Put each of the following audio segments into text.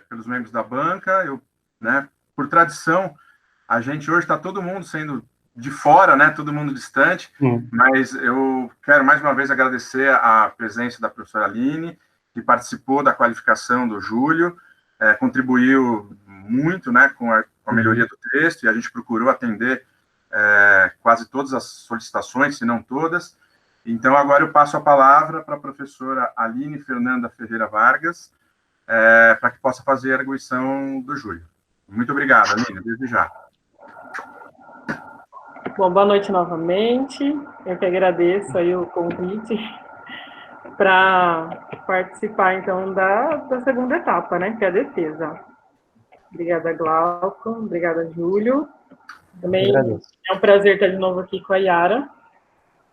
pelos membros da banca. Por tradição, a gente hoje está todo mundo sendo de fora, né? Todo mundo distante, mas eu quero mais uma vez agradecer a presença da professora Aline, que participou da qualificação do Júlio, contribuiu muito, né, com a melhoria do texto, e a gente procurou atender quase todas as solicitações, se não todas. Então, agora eu passo a palavra para a professora Aline Fernanda Ferreira Vargas, para que possa fazer a arguição do Júlio. Muito obrigado, Aline, desde já. Bom, boa noite novamente. Eu que agradeço aí o convite para participar, então, da segunda etapa, né, que é a defesa. Obrigada, Glauco. Obrigada, Júlio. Também é um prazer estar de novo aqui com a Yara,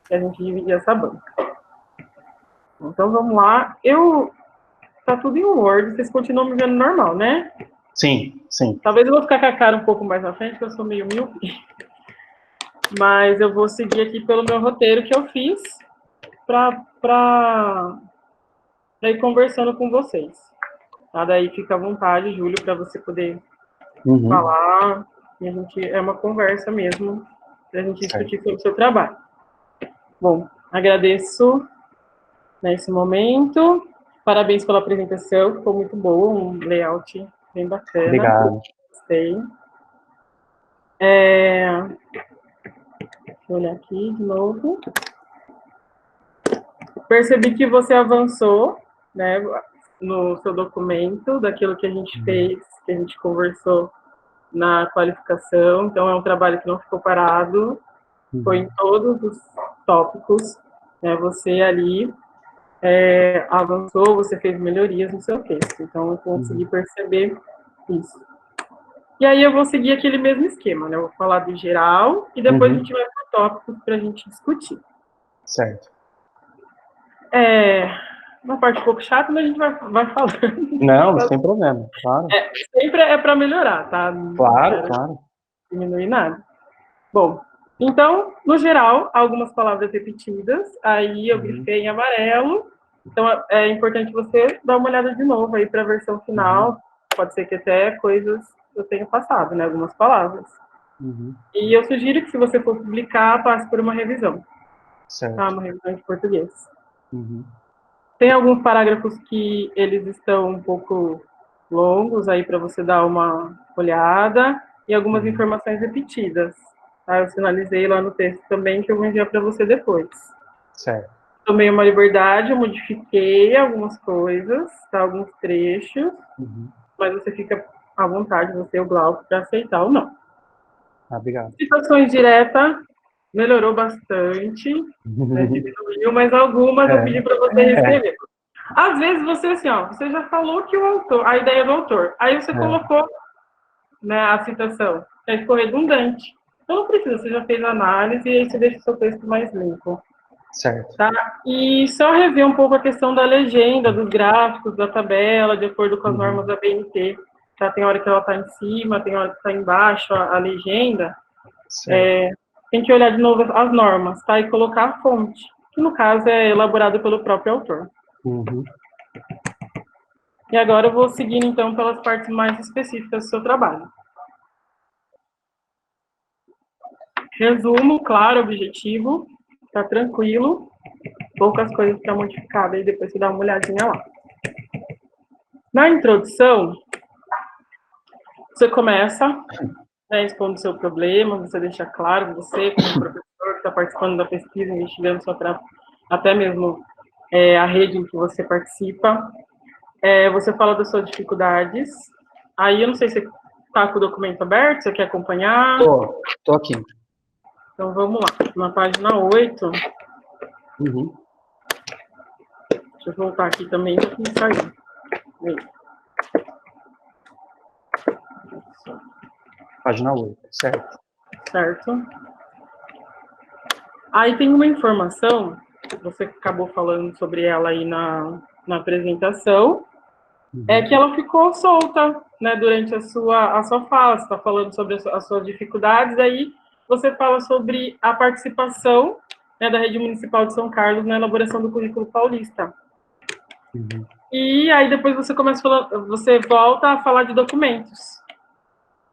que a gente dividir essa banca. Então, vamos lá. Tá tudo em Word, vocês continuam me vendo normal, né? Sim, sim. Talvez eu vou ficar com a cara um pouco mais na frente, porque eu sou meio míope. Mas eu vou seguir aqui pelo meu roteiro que eu fiz para ir conversando com vocês. Tá? Daí fica à vontade, Júlio, para você poder falar. E é uma conversa mesmo, para a gente discutir sobre o seu trabalho. Bom, agradeço nesse momento. Parabéns pela apresentação, ficou muito boa, um layout bem bacana. Obrigado. Gostei. Deixa eu olhar aqui de novo. Percebi que você avançou, né, no seu documento, daquilo que a gente fez, que a gente conversou na qualificação. Então, é um trabalho que não ficou parado, foi em todos os tópicos, né, você ali avançou, você fez melhorias no seu texto. Então, eu consegui perceber isso. E aí, eu vou seguir aquele mesmo esquema, né? Eu vou falar do geral e depois a gente vai para o tópico para a gente discutir. Certo. Uma parte um pouco chata, mas a gente vai falando. Não, sem problema, claro. Sempre é para melhorar, tá? Claro, claro. Diminuir nada. Bom, então, no geral, algumas palavras repetidas, aí eu grifei em amarelo. Então, é importante você dar uma olhada de novo aí para a versão final. Pode ser que até coisas eu tenha passado, né? Algumas palavras. E eu sugiro que, se você for publicar, passe por uma revisão. Certo. Tá? Uma revisão de português. Tem alguns parágrafos que eles estão um pouco longos aí para você dar uma olhada, e algumas informações repetidas. Tá? Eu sinalizei lá no texto também, que eu vou enviar para você depois. Certo. Tomei uma liberdade, eu modifiquei algumas coisas, tá? Alguns trechos, mas você fica à vontade, você e o Glauco, para aceitar ou não. Obrigado. Citações diretas, melhorou bastante, né? Diminuiu, mas algumas eu pedi para você reescrever. Às vezes você, assim, você já falou que o autor, a ideia do autor, aí você colocou, né, a citação, aí ficou redundante. Então não precisa, você já fez a análise e aí você deixa o seu texto mais limpo. Certo. Tá? E só rever um pouco a questão da legenda, dos gráficos, da tabela, de acordo com as normas da BNT. Tá? Tem hora que ela está em cima, tem hora que está embaixo, a legenda. Tem que olhar de novo as normas, tá? E colocar a fonte, que no caso é elaborado pelo próprio autor. E agora eu vou seguindo, então, pelas partes mais específicas do seu trabalho. Resumo, claro, objetivo, tá tranquilo, poucas coisas para modificar, aí depois você dá uma olhadinha lá. Na introdução, você começa, né, expondo o seu problema, você deixa claro, você, como professor que está participando da pesquisa, investigando até mesmo a rede em que você participa. Você fala das suas dificuldades. Aí, eu não sei se você está com o documento aberto, você quer acompanhar? Tô aqui. Então, vamos lá. Na página 8. Deixa eu voltar aqui também, para não sair. Página 8, certo. Certo. Aí tem uma informação, você acabou falando sobre ela aí na apresentação, que ela ficou solta, né, durante a sua fala. Você está falando sobre as suas dificuldades, aí você fala sobre a participação, né, da Rede Municipal de São Carlos na elaboração do Currículo Paulista. E aí depois você você volta a falar de documentos.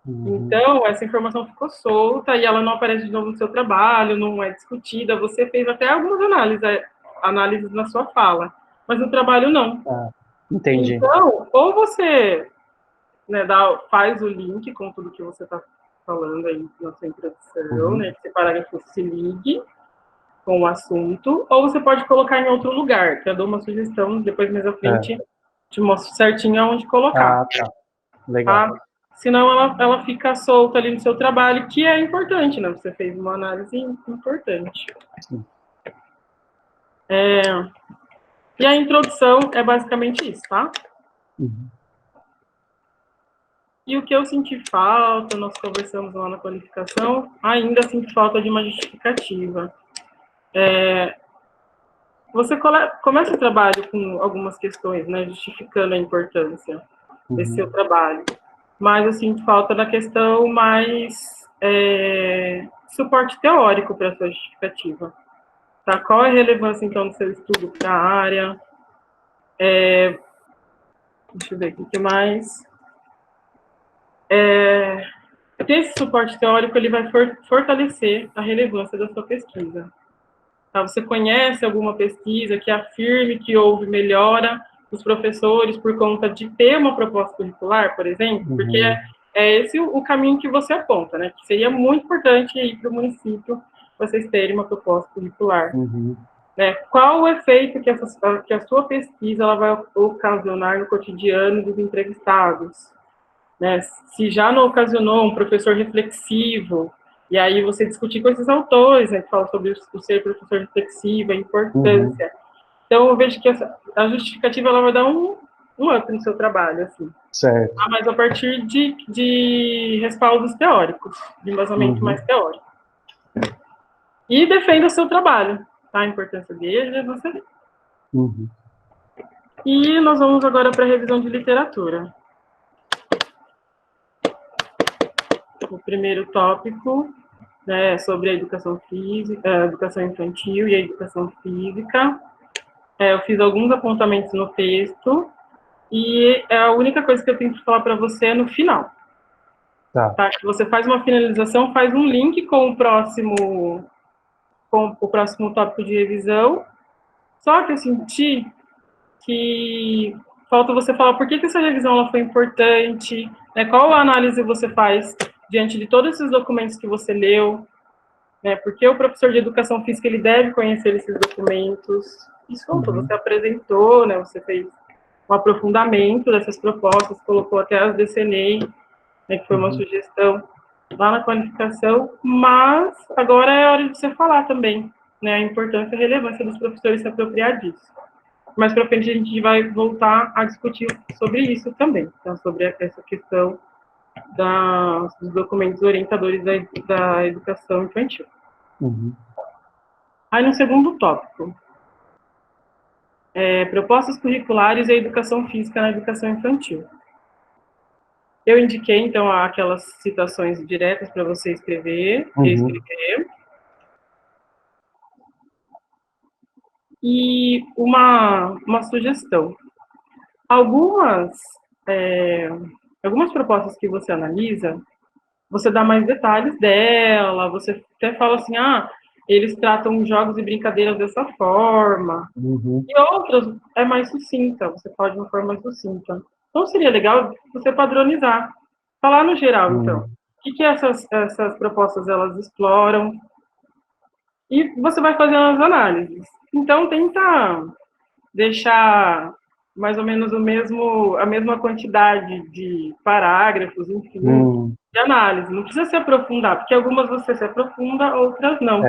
Então, essa informação ficou solta e ela não aparece de novo no seu trabalho, não é discutida. Você fez até algumas análises na sua fala, mas no trabalho não. Entendi. Então, ou você, né, faz o link com tudo que você está falando aí na sua introdução, né, que esse parágrafo se ligue com o assunto, ou você pode colocar em outro lugar, que eu dou uma sugestão, depois mais à frente te mostro certinho aonde colocar. Ah, tá. Legal. Tá? Senão ela fica solta ali no seu trabalho, que é importante, né? Você fez uma análise importante. E a introdução é basicamente isso, tá? E o que eu senti falta, nós conversamos lá na qualificação, ainda sinto falta de uma justificativa. Você começa o trabalho com algumas questões, né? Justificando a importância desse seu trabalho. Mas eu sinto falta da questão mais suporte teórico para a sua justificativa. Tá? Qual é a relevância, então, do seu estudo para a área? Deixa eu ver o que mais. Esse suporte teórico ele vai fortalecer a relevância da sua pesquisa. Tá? Você conhece alguma pesquisa que afirme que houve melhora dos professores por conta de ter uma proposta curricular, por exemplo? Porque é esse o caminho que você aponta, né? Que seria muito importante aí para o município vocês terem uma proposta curricular. Né? Qual o efeito que a sua pesquisa ela vai ocasionar no cotidiano dos entrevistados? Né? Se já não ocasionou um professor reflexivo, e aí você discutir com esses autores, né, que falam sobre o ser professor reflexivo, a importância. Então, eu vejo que a justificativa ela vai dar um up no seu trabalho, assim. Certo. Mas a partir de respaldos teóricos, de embasamento mais teórico. E defenda o seu trabalho, tá? A importância dele, você. E nós vamos agora para a revisão de literatura. O primeiro tópico, né, sobre a educação física, a educação infantil e a educação física. Eu fiz alguns apontamentos no texto e a única coisa que eu tenho que falar para você é no final. Tá? Que você faz uma finalização, faz um link com o próximo tópico de revisão. Só que eu senti que falta você falar por que essa revisão ela foi importante, né? Qual a análise você faz diante de todos esses documentos que você leu, né? Porque o professor de educação física ele deve conhecer esses documentos. Isso faltou, você apresentou, né? Você fez um aprofundamento dessas propostas, colocou até as DCNEI, né? Que foi uma sugestão lá na qualificação, mas agora é hora de você falar também, né? A importância e a relevância dos professores se apropriar disso. Mais para frente a gente vai voltar a discutir sobre isso também, então, sobre essa questão dos documentos orientadores da educação infantil. Aí no segundo tópico, propostas curriculares e a educação física na educação infantil. Eu indiquei, então, aquelas citações diretas para você escrever, reescrever. E uma sugestão. Algumas propostas que você analisa, você dá mais detalhes dela, você até fala assim, eles tratam jogos e brincadeiras dessa forma. E outras é mais sucinta, você fala de uma forma mais sucinta. Então, seria legal você padronizar. Falar no geral, então. O que essas propostas, elas exploram. E você vai fazendo as análises. Então, tenta deixar mais ou menos a mesma quantidade de parágrafos, enfim, de análise. Não precisa se aprofundar, porque algumas você se aprofunda, outras não.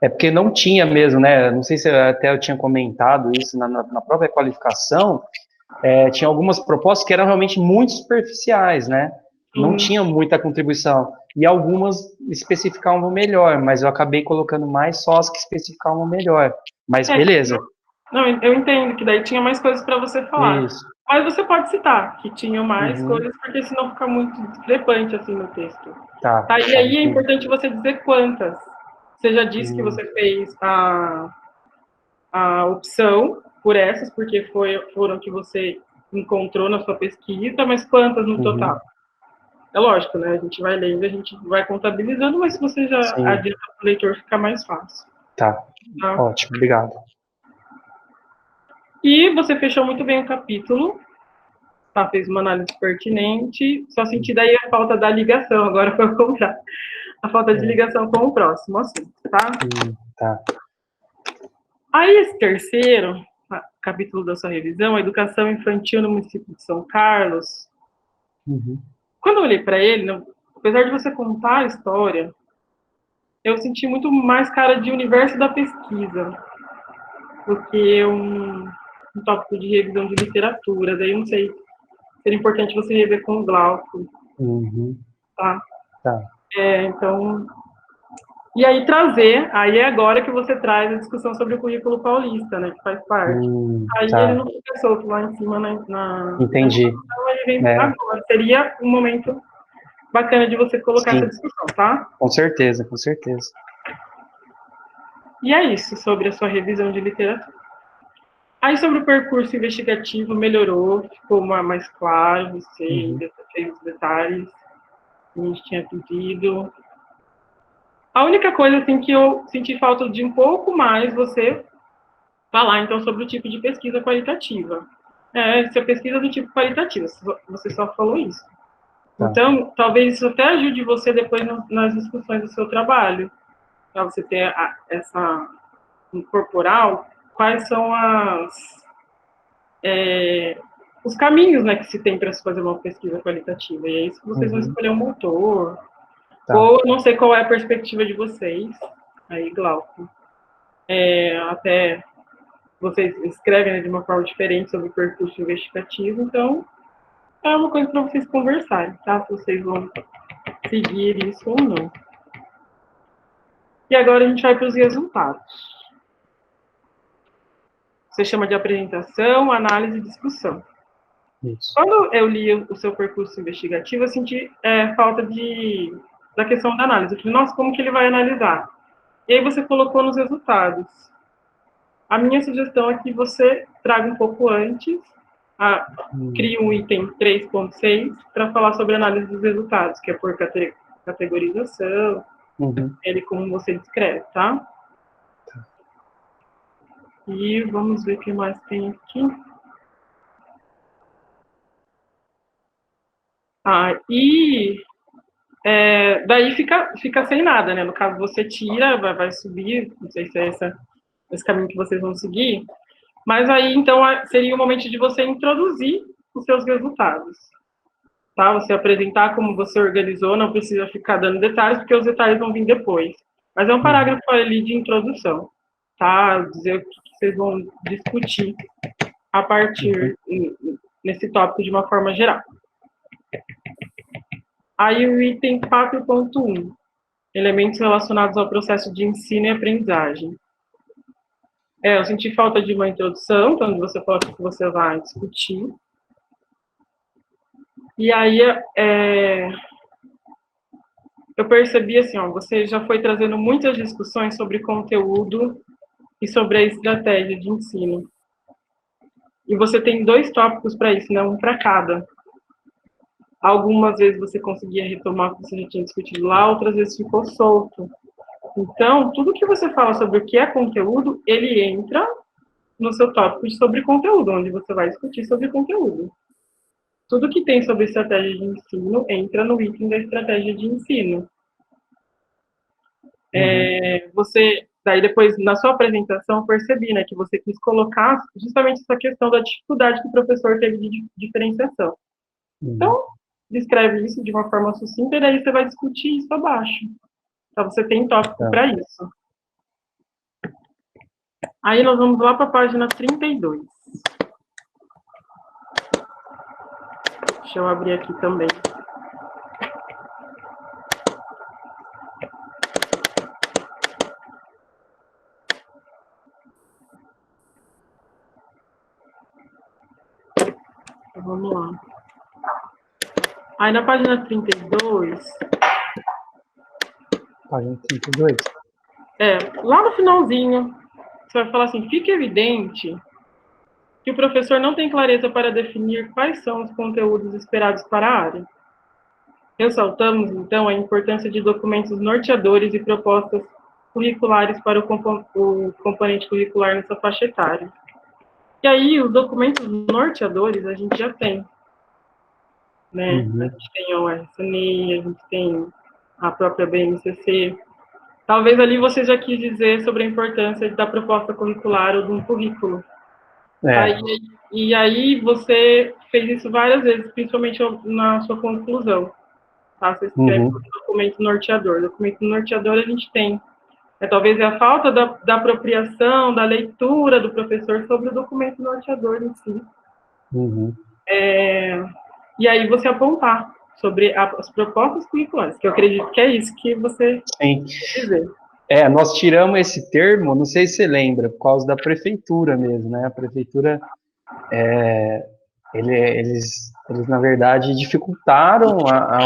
É porque não tinha mesmo, né? Não sei se até eu tinha comentado isso na própria qualificação. Tinha algumas propostas que eram realmente muito superficiais, né? Não tinha muita contribuição. E algumas especificavam melhor, mas eu acabei colocando mais só as que especificavam melhor. Mas beleza. Não, eu entendo que daí tinha mais coisas para você falar. Isso. Mas você pode citar que tinham mais coisas, porque senão fica muito discrepante assim no texto. Tá? E aí é importante você dizer quantas. Você já disse que você fez a opção, por essas, porque foram que você encontrou na sua pesquisa, mas quantas no total? É lógico, né? A gente vai lendo, a gente vai contabilizando, mas se você já adianta para o leitor, fica mais fácil. Tá, ótimo, obrigado. E você fechou muito bem o capítulo, tá? Fez uma análise pertinente, só senti daí a falta da ligação, agora foi o contrário. A falta de ligação com o próximo assunto, tá? Tá. Aí esse terceiro capítulo da sua revisão, a educação infantil no município de São Carlos, quando eu olhei para ele, apesar de você contar a história, eu senti muito mais cara de universo da pesquisa do que um tópico de revisão de literatura. Daí eu não sei, seria importante você rever com o Glauco. Tá? Então, e aí aí é agora que você traz a discussão sobre o currículo paulista, né, que faz parte. Aí ele não fica solto lá em cima Entendi. Então ele vem agora. Seria um momento bacana de você colocar essa discussão, tá? Com certeza, com certeza. E é isso sobre a sua revisão de literatura. Aí sobre o percurso investigativo melhorou, ficou mais claro, você ainda fez os detalhes que a gente tinha pedido. A única coisa assim que eu senti falta de um pouco mais você falar então sobre o tipo de pesquisa qualitativa. Se a pesquisa do tipo qualitativo, você só falou isso. Então, talvez isso até ajude você depois nas discussões do seu trabalho, para você ter essa corporal, quais são os caminhos, né, que se tem para se fazer uma pesquisa qualitativa. E é isso que vocês vão escolher um motor. Ou não sei qual é a perspectiva de vocês, aí, Glauco. Até vocês escrevem, né, de uma forma diferente sobre o percurso investigativo, então é uma coisa para vocês conversarem, tá? Se vocês vão seguir isso ou não. E agora a gente vai para os resultados. Você chama de apresentação, análise e discussão. Isso. Quando eu li o seu percurso investigativo, eu senti falta da questão da análise. Eu falei, nossa, como que ele vai analisar? E aí você colocou nos resultados. A minha sugestão é que você traga um pouco antes, crie um item 3.6 para falar sobre a análise dos resultados, que é por categorização, ele como você descreve, tá? E vamos ver o que mais tem aqui. Daí fica sem nada, né? No caso, você tira, vai subir, não sei se é esse caminho que vocês vão seguir, mas aí, então, seria o momento de você introduzir os seus resultados, tá? Você apresentar como você organizou, não precisa ficar dando detalhes, porque os detalhes vão vir depois. Mas é um parágrafo ali de introdução, tá? Dizer o que vocês vão discutir a partir nesse tópico de uma forma geral. Aí o item 4.1, elementos relacionados ao processo de ensino e aprendizagem. Eu senti falta de uma introdução, então você fala que você vai discutir. E aí eu percebi assim, você já foi trazendo muitas discussões sobre conteúdo e sobre a estratégia de ensino. E você tem 2 tópicos para isso, né? Um para cada. Algumas vezes você conseguia retomar o que você já tinha discutido lá, outras vezes ficou solto. Então, tudo que você fala sobre o que é conteúdo, ele entra no seu tópico sobre conteúdo, onde você vai discutir sobre conteúdo. Tudo que tem sobre estratégia de ensino entra no item da estratégia de ensino. Daí depois, na sua apresentação, eu percebi, né, que você quis colocar justamente essa questão da dificuldade que o professor teve de diferenciação. Então, descreve isso de uma forma sucinta, e daí você vai discutir isso abaixo. Então, você tem tópico para isso. Aí, nós vamos lá para a página 32. Deixa eu abrir aqui também. Então, vamos lá. Aí, na página 32... Página 32? Lá no finalzinho, você vai falar assim, fica evidente que o professor não tem clareza para definir quais são os conteúdos esperados para a área. Ressaltamos, então, a importância de documentos norteadores e propostas curriculares para o componente curricular nessa faixa etária. E aí, os documentos norteadores a gente já tem, né? A gente tem a UFSNI, a gente tem a própria BNCC. Talvez ali você já quis dizer sobre a importância da proposta curricular ou de um currículo. E aí você fez isso várias vezes, principalmente na sua conclusão. Tá? Você escreve o documento norteador. Documento norteador a gente tem. Talvez a falta da apropriação, da leitura do professor sobre o documento norteador em si. E aí você apontar sobre as propostas curriculares, que eu acredito que é isso que você quer dizer. Nós tiramos esse termo, não sei se você lembra, por causa da prefeitura mesmo, né? A prefeitura, eles na verdade, dificultaram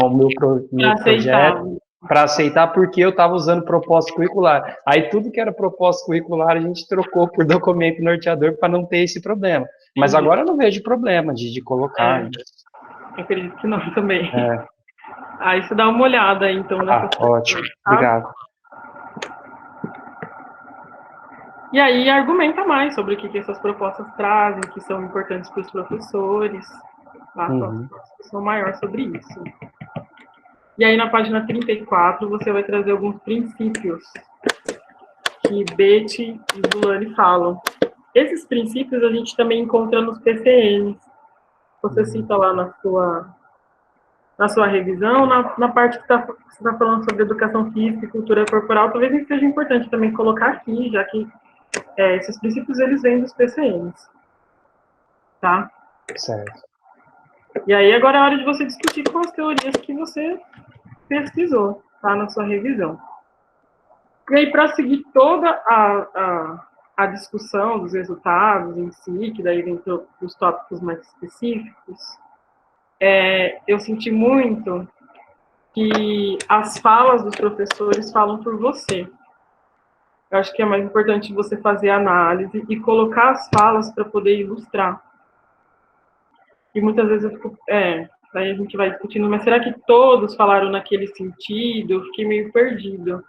o meu projeto para aceitar, porque eu estava usando proposta curricular. Aí tudo que era proposta curricular a gente trocou por documento norteador para não ter esse problema. Mas agora eu não vejo problema de colocar. Eu acredito que não também. Aí você dá uma olhada aí, então. Ótimo, obrigado. E aí argumenta mais sobre o que essas propostas trazem, que são importantes para os professores. Tá? Uma discussão maior sobre isso. E aí na página 34 você vai trazer alguns princípios que Betty e Zulane falam. Esses princípios a gente também encontra nos PCNs. Você cita lá na sua revisão, na parte que você está falando sobre educação física e cultura corporal, talvez seja importante também colocar aqui, já que esses princípios eles vêm dos PCNs. Tá? Certo. E aí agora é hora de você discutir com as teorias que você pesquisou, tá, na sua revisão. E aí, para seguir toda a discussão dos resultados em si, que daí vem para os tópicos mais específicos, eu senti muito que as falas dos professores falam por você. Eu acho que é mais importante você fazer a análise e colocar as falas para poder ilustrar. E muitas vezes eu fico... Aí a gente vai discutindo, mas será que todos falaram naquele sentido? Eu fiquei meio perdido.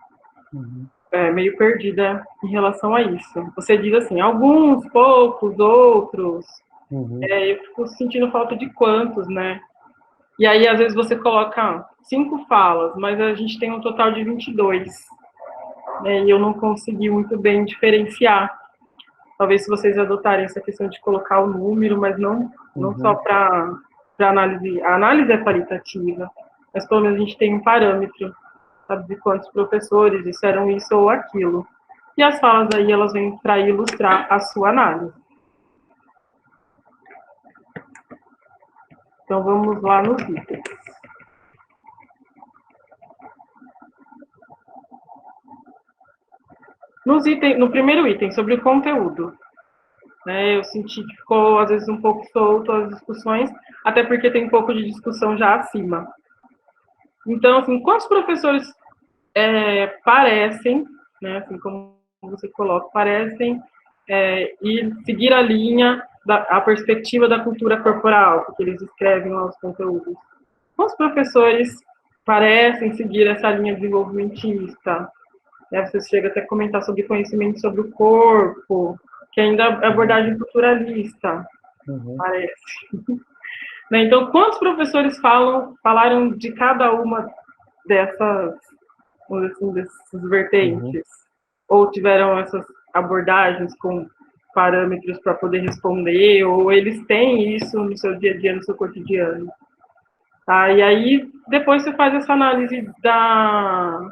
Meio perdida em relação a isso. Você diz assim, alguns, poucos, outros. Eu fico sentindo falta de quantos, né? E aí, às vezes, você coloca 5 falas, mas a gente tem um total de 22. Né? E eu não consegui muito bem diferenciar. Talvez se vocês adotarem essa questão de colocar o número, mas não só para análise. A análise é qualitativa, mas pelo menos a gente tem um parâmetro, sabe, de quantos professores disseram isso ou aquilo. E as falas aí, elas vêm para ilustrar a sua análise. Então, vamos lá nos itens. No primeiro item, sobre o conteúdo. Eu senti que ficou, às vezes, um pouco solto as discussões, até porque tem um pouco de discussão já acima. Então, assim, quantos professores parecem, né, assim como você coloca, parecem e seguir a linha, a perspectiva da cultura corporal, porque eles escrevem lá os conteúdos. Quantos professores parecem seguir essa linha desenvolvimentista? Você chega até a comentar sobre conhecimento sobre o corpo, que ainda é abordagem culturalista, parece. Então, quantos professores falaram de cada uma dessas, assim, desses vertentes? Ou tiveram essas abordagens com parâmetros para poder responder, ou eles têm isso no seu dia a dia, no seu cotidiano? Tá? E aí, depois você faz essa análise da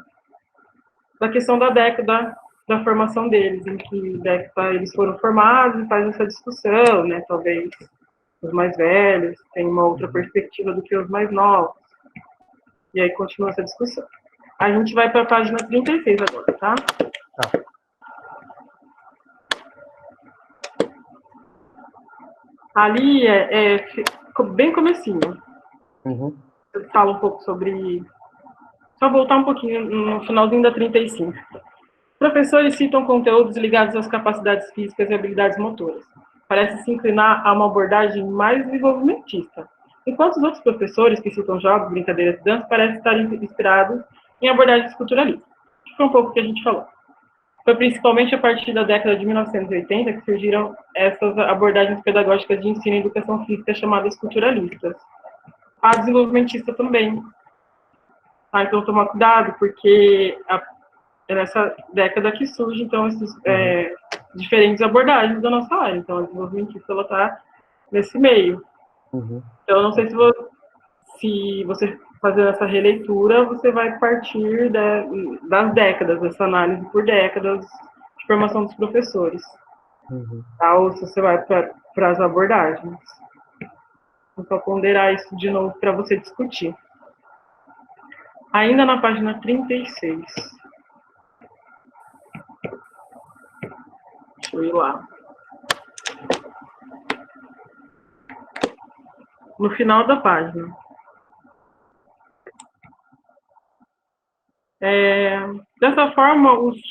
questão da década da formação deles, em que década eles foram formados, e faz essa discussão, né? Talvez os mais velhos têm uma outra perspectiva do que os mais novos. E aí continua essa discussão. A gente vai para a página 36 agora, tá? Ali bem comecinho. Fala um pouco sobre... Só voltar um pouquinho no finalzinho da 35. Professores citam conteúdos ligados às capacidades físicas e habilidades motoras. parece se inclinar a uma abordagem mais desenvolvimentista, enquanto os outros professores que citam jogos, brincadeiras e danças parecem estar inspirados em abordagens culturalistas, que foi um pouco o que a gente falou. Foi principalmente a partir da década de 1980 que surgiram essas abordagens pedagógicas de ensino e educação física chamadas culturalistas. A desenvolvimentista também. Então, tomar cuidado, porque é nessa década que surge, então, esses diferentes abordagens da nossa área. Então, a desenvolvimentista, ela está nesse meio. Então, eu não sei se você fazendo essa releitura, você vai partir das décadas, dessa análise por décadas de formação dos professores. Tá? Ou se você vai para as abordagens. Vou só ponderar isso de novo para você discutir. Ainda na página 36. Deixa eu ir lá. No final da página. Dessa forma, os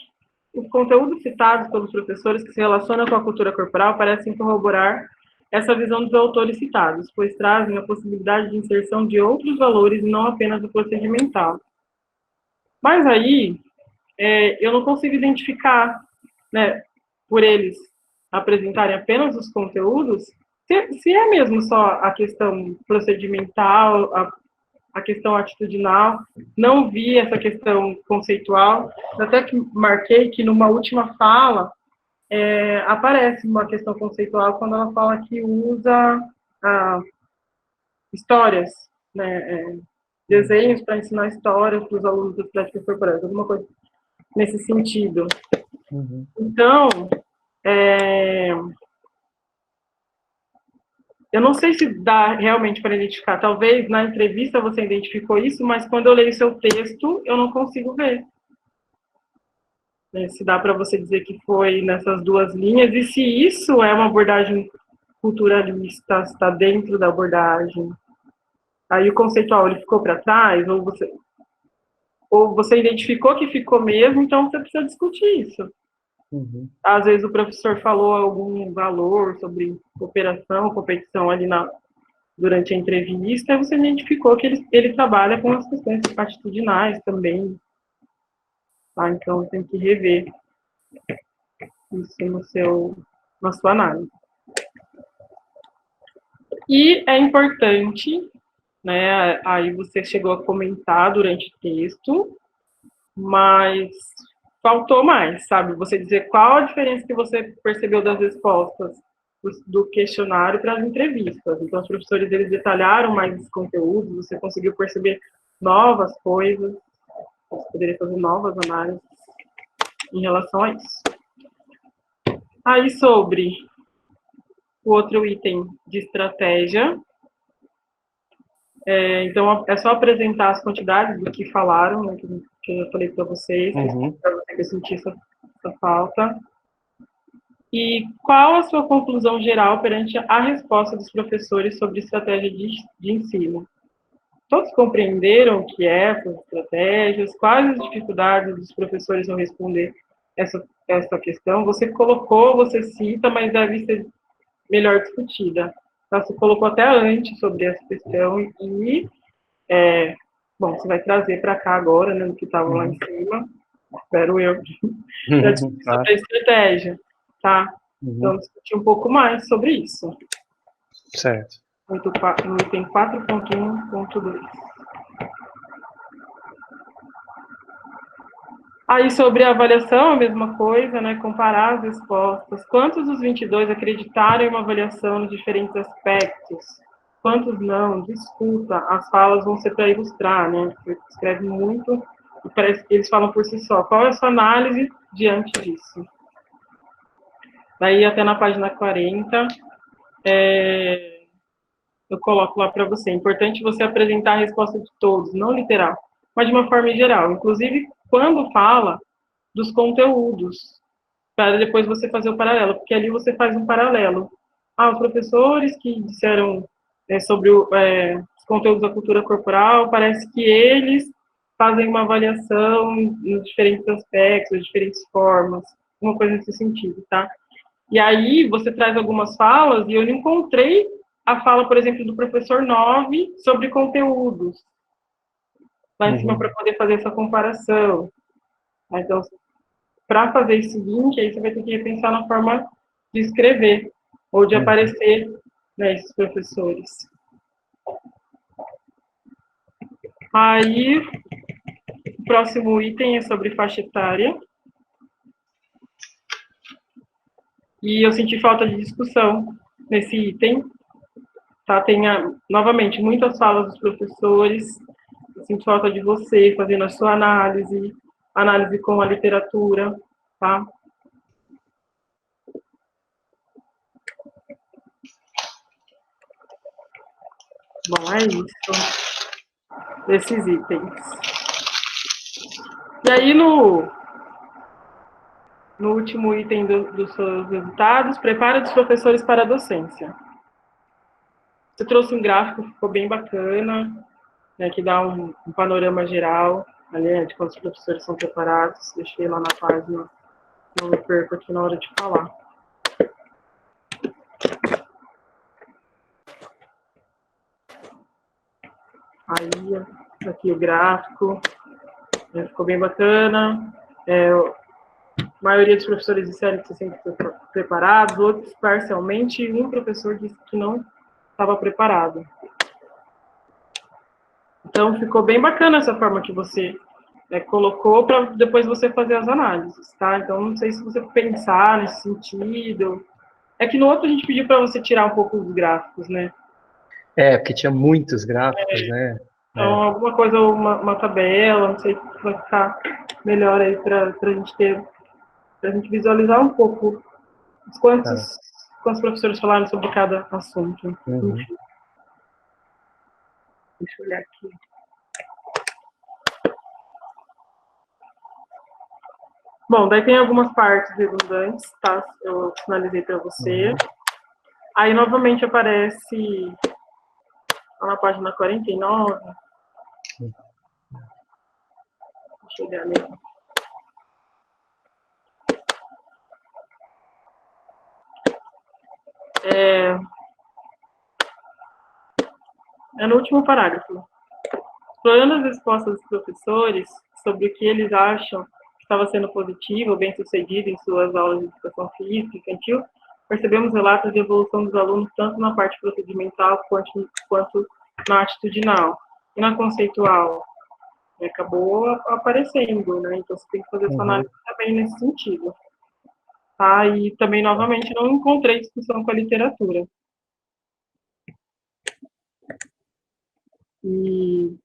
conteúdos citados pelos professores que se relacionam com a cultura corporal parecem corroborar essa visão dos autores citados, pois trazem a possibilidade de inserção de outros valores e não apenas o procedimental. Mas aí, eu não consigo identificar, né, por eles apresentarem apenas os conteúdos, se é mesmo só a questão procedimental, a questão atitudinal, não vi essa questão conceitual, até que marquei que numa última fala aparece uma questão conceitual quando ela fala que usa histórias, né, desenhos para ensinar histórias para os alunos das práticas corporais, alguma coisa nesse sentido. Então, eu não sei se dá realmente para identificar. Talvez na entrevista você identificou isso, mas quando eu leio seu texto, eu não consigo ver. Se dá para você dizer que foi nessas duas linhas, e se isso é uma abordagem culturalista, está dentro da abordagem. Aí o conceitual ele ficou para trás, ou você identificou que ficou mesmo, então você precisa discutir isso. Às vezes o professor falou algum valor sobre cooperação, competição ali durante a entrevista, e você identificou que ele trabalha com as questões atitudinais também. Tá? Então tem que rever isso na sua análise. E é importante, né, aí você chegou a comentar durante o texto, mas faltou mais, sabe? Você dizer qual a diferença que você percebeu das respostas do questionário para as entrevistas. Então, os professores, eles detalharam mais esse conteúdo, você conseguiu perceber novas coisas, você poderia fazer novas análises em relação a isso. Aí, sobre o outro item de estratégia, então, é só apresentar as quantidades do que falaram, né, que eu já falei para vocês, para você que eu senti essa falta. E qual a sua conclusão geral perante a resposta dos professores sobre estratégia de ensino? Todos compreenderam o que é essas estratégias? Quais as dificuldades dos professores ao responder essa questão? Você colocou, você cita, mas deve ser melhor discutida. Você colocou até antes sobre essa questão e, bom, você vai trazer para cá agora, né, o que estava lá em cima, espero eu, para discutir sobre a estratégia, tá? Então, discutir um pouco mais sobre isso. Certo. No item 4.1.2. Aí, sobre a avaliação, a mesma coisa, né? Comparar as respostas. Quantos dos 22 acreditaram em uma avaliação nos diferentes aspectos? Quantos não? Discuta. As falas vão ser para ilustrar, né? Você escreve muito e parece que eles falam por si só. Qual é a sua análise diante disso? Daí, até na página 40, eu coloco lá para você. É importante você apresentar a resposta de todos, não literal, mas de uma forma geral. Inclusive, quando fala dos conteúdos, para depois você fazer o paralelo, porque ali você faz um paralelo. Os professores que disseram sobre os conteúdos da cultura corporal, parece que eles fazem uma avaliação nos diferentes aspectos, de diferentes formas, uma coisa nesse sentido, tá? E aí você traz algumas falas e eu não encontrei a fala, por exemplo, do professor 9 sobre conteúdos lá em cima para poder fazer essa comparação. Então, para fazer esse link, aí você vai ter que repensar na forma de escrever ou de aparecer, né, esses professores. Aí, o próximo item é sobre faixa etária. E eu senti falta de discussão nesse item. Tá? Tem, novamente, muitas falas dos professores. Eu sinto falta de você fazendo a sua análise com a literatura, tá? Bom, é isso. Esses itens. E aí, no último item dos seus resultados, preparo dos professores para a docência. Você trouxe um gráfico, ficou bem bacana, né, que dá um panorama geral, né, de quantos professores são preparados. Deixei lá na página, não me perco aqui na hora de falar. Aí, aqui o gráfico, né, ficou bem bacana. A maioria dos professores disseram que se sentem preparados, outros parcialmente, e um professor disse que não estava preparado. Então, ficou bem bacana essa forma que você colocou para depois você fazer as análises, tá? Então, não sei se você pensar nesse sentido. É que no outro a gente pediu para você tirar um pouco os gráficos, né? Porque tinha muitos gráficos, né? Então, alguma coisa, uma tabela, não sei se vai ficar melhor aí para a gente ter, para a gente visualizar um pouco quantos professores falaram sobre cada assunto. Enfim. Deixa eu olhar aqui. Bom, daí tem algumas partes redundantes, tá? Eu finalizei para você. Aí, novamente, aparece na página 49. Deixa eu olhar ali. É no último parágrafo. Explorando as respostas dos professores sobre o que eles acham que estava sendo positivo ou bem-sucedido em suas aulas de educação física e infantil, percebemos relatos de evolução dos alunos tanto na parte procedimental quanto na atitudinal e na conceitual. E acabou aparecendo, né? Então você tem que fazer essa análise também nesse sentido. Tá? E também, novamente, não encontrei discussão com a literatura. E,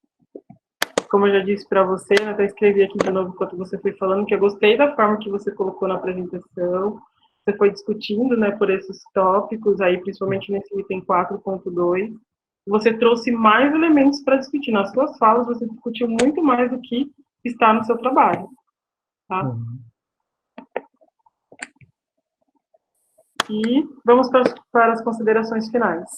como eu já disse para você, eu até escrevi aqui de novo enquanto você foi falando, que eu gostei da forma que você colocou na apresentação. Você foi discutindo, né, por esses tópicos, aí, principalmente nesse item 4.2. Você trouxe mais elementos para discutir. Nas suas falas, você discutiu muito mais do que está no seu trabalho. Tá? E vamos para as considerações finais.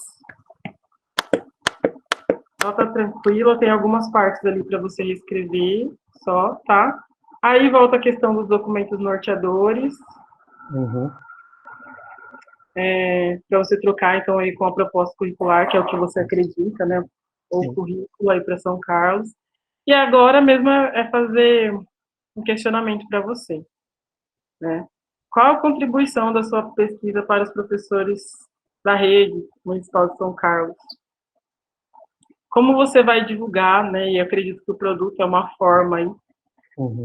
Ela tá tranquila, tem algumas partes ali para você reescrever só, tá? Aí volta a questão dos documentos norteadores. Para você trocar, então, aí com a proposta curricular, que é o que você acredita, né? Ou currículo aí para São Carlos. E agora mesmo é fazer um questionamento para você, né? Qual a contribuição da sua pesquisa para os professores da rede municipal de São Carlos? Como você vai divulgar, né? E eu acredito que o produto é uma forma aí.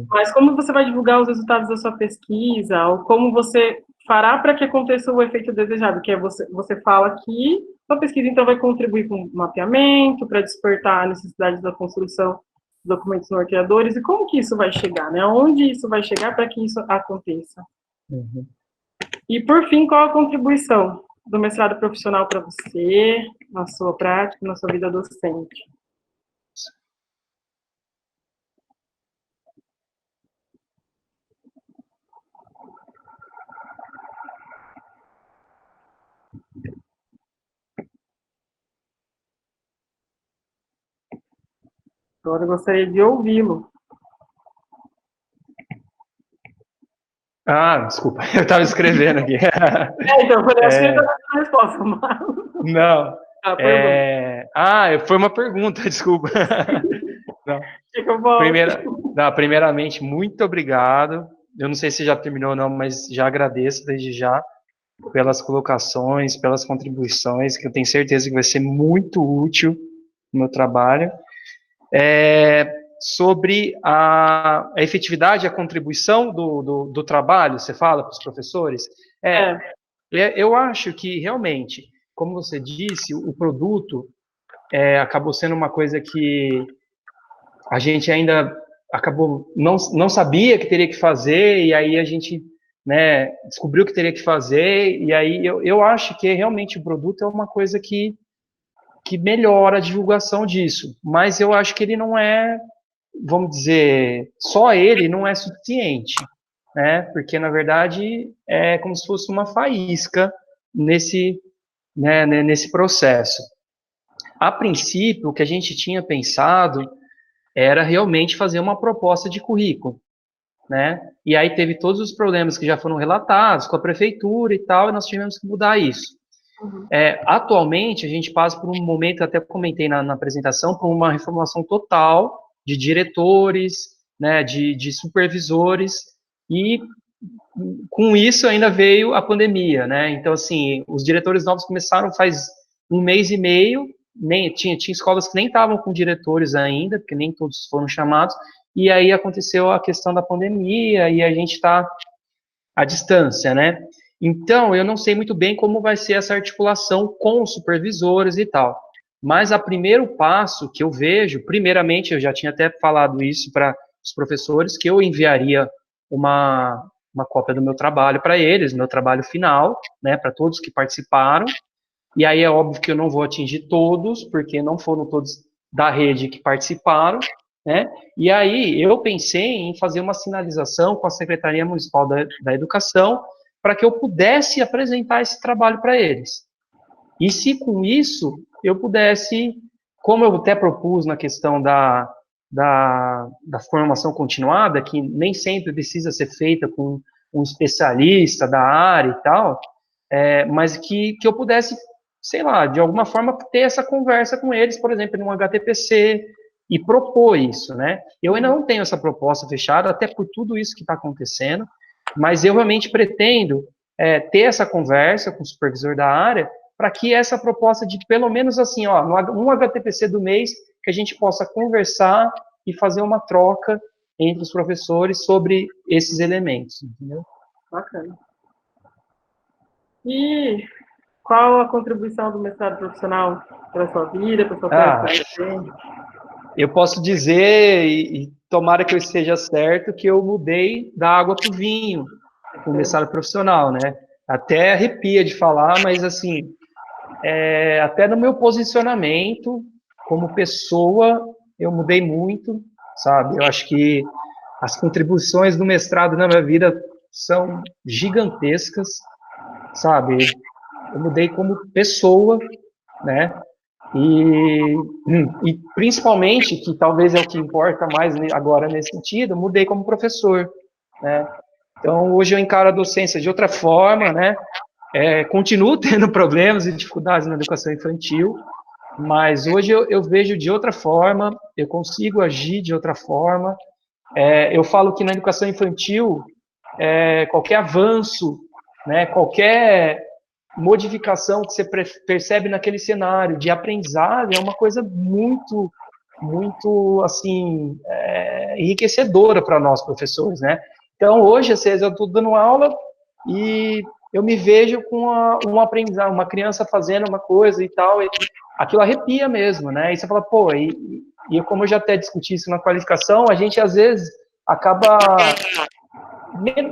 Mas como você vai divulgar os resultados da sua pesquisa? Ou como você fará para que aconteça o efeito desejado? Que é você fala que a pesquisa, então, vai contribuir com mapeamento, para despertar a necessidade da construção de documentos norteadores. E como que isso vai chegar, né? Onde isso vai chegar para que isso aconteça? E, por fim, qual a contribuição do mestrado profissional para você, na sua prática, na sua vida docente? Agora eu gostaria de ouvi-lo. Desculpa, eu estava escrevendo aqui. Então, eu falei, acho que ele está dando a resposta, mas... Não. Pergunta. Foi uma pergunta, desculpa. Não. Fica bom. Primeiramente, muito obrigado. Eu não sei se já terminou ou não, mas já agradeço desde já pelas colocações, pelas contribuições, que eu tenho certeza que vai ser muito útil no meu trabalho. Sobre a efetividade e a contribuição do trabalho, você fala para os professores? Eu acho que, realmente, como você disse, o produto acabou sendo uma coisa que a gente ainda acabou, não sabia que teria que fazer, e aí a gente, né, descobriu que teria que fazer, e aí eu acho que realmente o produto é uma coisa que melhora a divulgação disso, mas eu acho que ele não é, vamos dizer, só ele não é suficiente, né, porque na verdade é como se fosse uma faísca nesse processo. A princípio, o que a gente tinha pensado era realmente fazer uma proposta de currículo, né? E aí teve todos os problemas que já foram relatados com a prefeitura e tal, e nós tivemos que mudar isso. Atualmente, a gente passa por um momento, até comentei na apresentação, por uma reformulação total de diretores, né, de supervisores, e com isso ainda veio a pandemia, né? Então, assim, os diretores novos começaram faz 1 mês e meio, tinha escolas que nem estavam com diretores ainda, porque nem todos foram chamados, e aí aconteceu a questão da pandemia, e a gente está à distância, né? Então, eu não sei muito bem como vai ser essa articulação com os supervisores e tal, mas o primeiro passo que eu vejo, primeiramente, eu já tinha até falado isso para os professores, que eu enviaria uma cópia do meu trabalho para eles, meu trabalho final, né, para todos que participaram. E aí é óbvio que eu não vou atingir todos, porque não foram todos da rede que participaram, né? E aí eu pensei em fazer uma sinalização com a Secretaria Municipal da Educação para que eu pudesse apresentar esse trabalho para eles. E se com isso eu pudesse, como eu até propus na questão da formação continuada, que nem sempre precisa ser feita com um especialista da área e tal, mas que eu pudesse, sei lá, de alguma forma ter essa conversa com eles, por exemplo, num HTPC, e propor isso, né? Eu ainda não tenho essa proposta fechada, até por tudo isso que está acontecendo, mas eu realmente pretendo ter essa conversa com o supervisor da área, para que essa proposta de, pelo menos assim, ó, um HTPC do mês, que a gente possa conversar e fazer uma troca entre os professores sobre esses elementos, entendeu? Bacana. E qual a contribuição do mestrado profissional para a sua vida, para a sua prática? Eu posso dizer, e tomara que eu esteja certo, que eu mudei da água para o vinho, com o mestrado profissional, né? Até arrepia de falar, mas assim, até no meu posicionamento como pessoa, eu mudei muito, sabe? Eu acho que as contribuições do mestrado na minha vida são gigantescas, sabe? Eu mudei como pessoa, né? E principalmente, que talvez é o que importa mais agora nesse sentido, mudei como professor, né? Então, hoje eu encaro a docência de outra forma, né? Continuo tendo problemas e dificuldades na educação infantil, mas hoje eu vejo de outra forma, eu consigo agir de outra forma. Eu falo que na educação infantil, qualquer avanço, né, qualquer modificação que você percebe naquele cenário de aprendizagem é uma coisa muito, muito, assim, enriquecedora para nós, professores, né? Então, hoje, às vezes, eu estou dando aula e eu me vejo com um aprendizado, uma criança fazendo uma coisa e tal, e aquilo arrepia mesmo, né? E você fala, pô, e como eu já até discuti isso na qualificação, a gente, às vezes, acaba,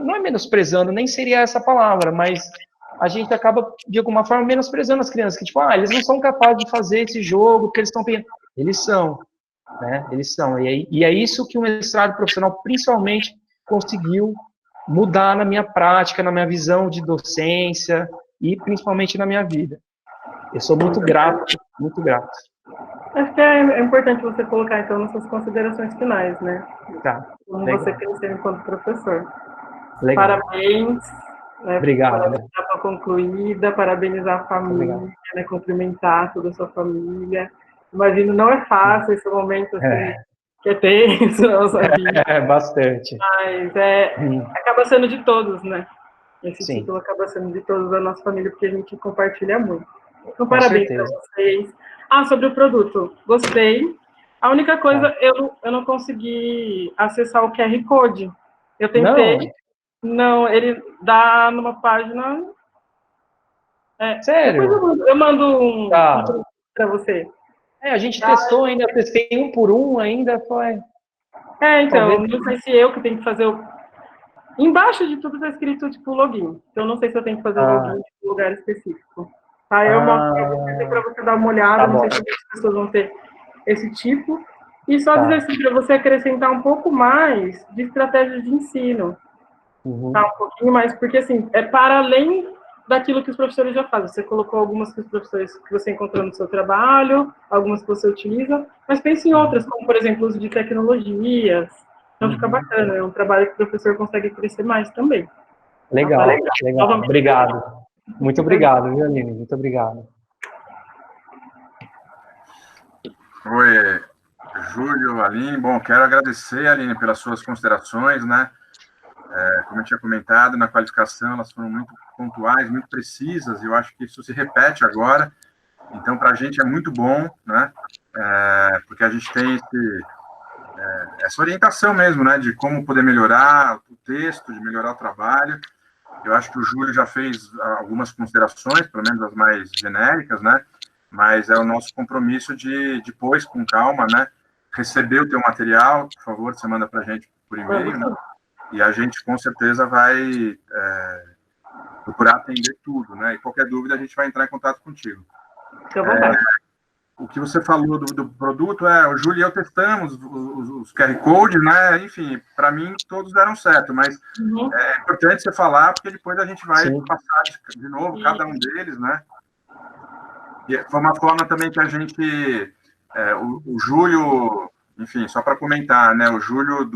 não é menosprezando, nem seria essa palavra, mas a gente acaba, de alguma forma, menosprezando as crianças, que, tipo, eles não são capazes de fazer esse jogo, porque eles estão pensando. Eles são, né? Eles são. E é isso que o mestrado profissional, principalmente, conseguiu mudar na minha prática, na minha visão de docência e, principalmente, na minha vida. Eu sou muito grato, muito grato. Acho que é importante você colocar, então, nas suas considerações finais, né? Tá. Como você cresceu enquanto professor. Legal. Parabéns, né? Obrigado. Parabéns pela concluída, parabenizar a família, né? Cumprimentar toda a sua família. Imagino, não é fácil esse momento, assim, que é tenso na nossa vida. Bastante. Mas acaba sendo de todos, né? Esse Sim. título acaba sendo de todos da nossa família, porque a gente compartilha muito. Então, Com parabéns para certeza. vocês. Sobre o produto, gostei. A única coisa, eu não consegui acessar o QR Code. Eu tentei. Não, ele dá numa página. Sério? Depois eu mando um para você. A gente testou ainda, eu testei 1 por 1 ainda, foi... Então, Talvez... não sei se eu que tenho que fazer o... Embaixo de tudo está escrito, tipo, login. Então, não sei se eu tenho que fazer o login em um lugar específico. Tá, eu mostro para você dar uma olhada, não sei se as pessoas vão ter esse tipo. E só dizer assim, para você acrescentar um pouco mais de estratégias de ensino. Tá, um pouquinho mais, porque assim, é para além daquilo que os professores já fazem. Você colocou algumas que os professores que você encontrou no seu trabalho, algumas que você utiliza, mas pense em outras, como, por exemplo, o uso de tecnologias. Então, fica bacana, é um trabalho que o professor consegue crescer mais também. Legal, Tá? legal. Obrigado. Muito obrigado, viu, Aline? Muito obrigado. Oi, Júlio, Aline. Bom, quero agradecer, Aline, pelas suas considerações, né? Como eu tinha comentado, na qualificação elas foram muito pontuais, muito precisas, e eu acho que isso se repete agora. Então, para a gente é muito bom, né? Porque a gente tem essa orientação mesmo, né? De como poder melhorar o texto, de melhorar o trabalho. Eu acho que o Júlio já fez algumas considerações, pelo menos as mais genéricas, né? Mas é o nosso compromisso de depois, com calma, né? Receber o teu material, por favor, você manda para a gente por e-mail, né? E a gente, com certeza, vai procurar atender tudo, né? E qualquer dúvida, a gente vai entrar em contato contigo. O que você falou do produto, o Júlio e eu testamos os QR Codes, né? Enfim, para mim, todos deram certo, mas é importante você falar, porque depois a gente vai passar de novo cada um deles, né? E foi uma forma também que a gente... o Júlio, enfim, só para comentar, né? O Júlio,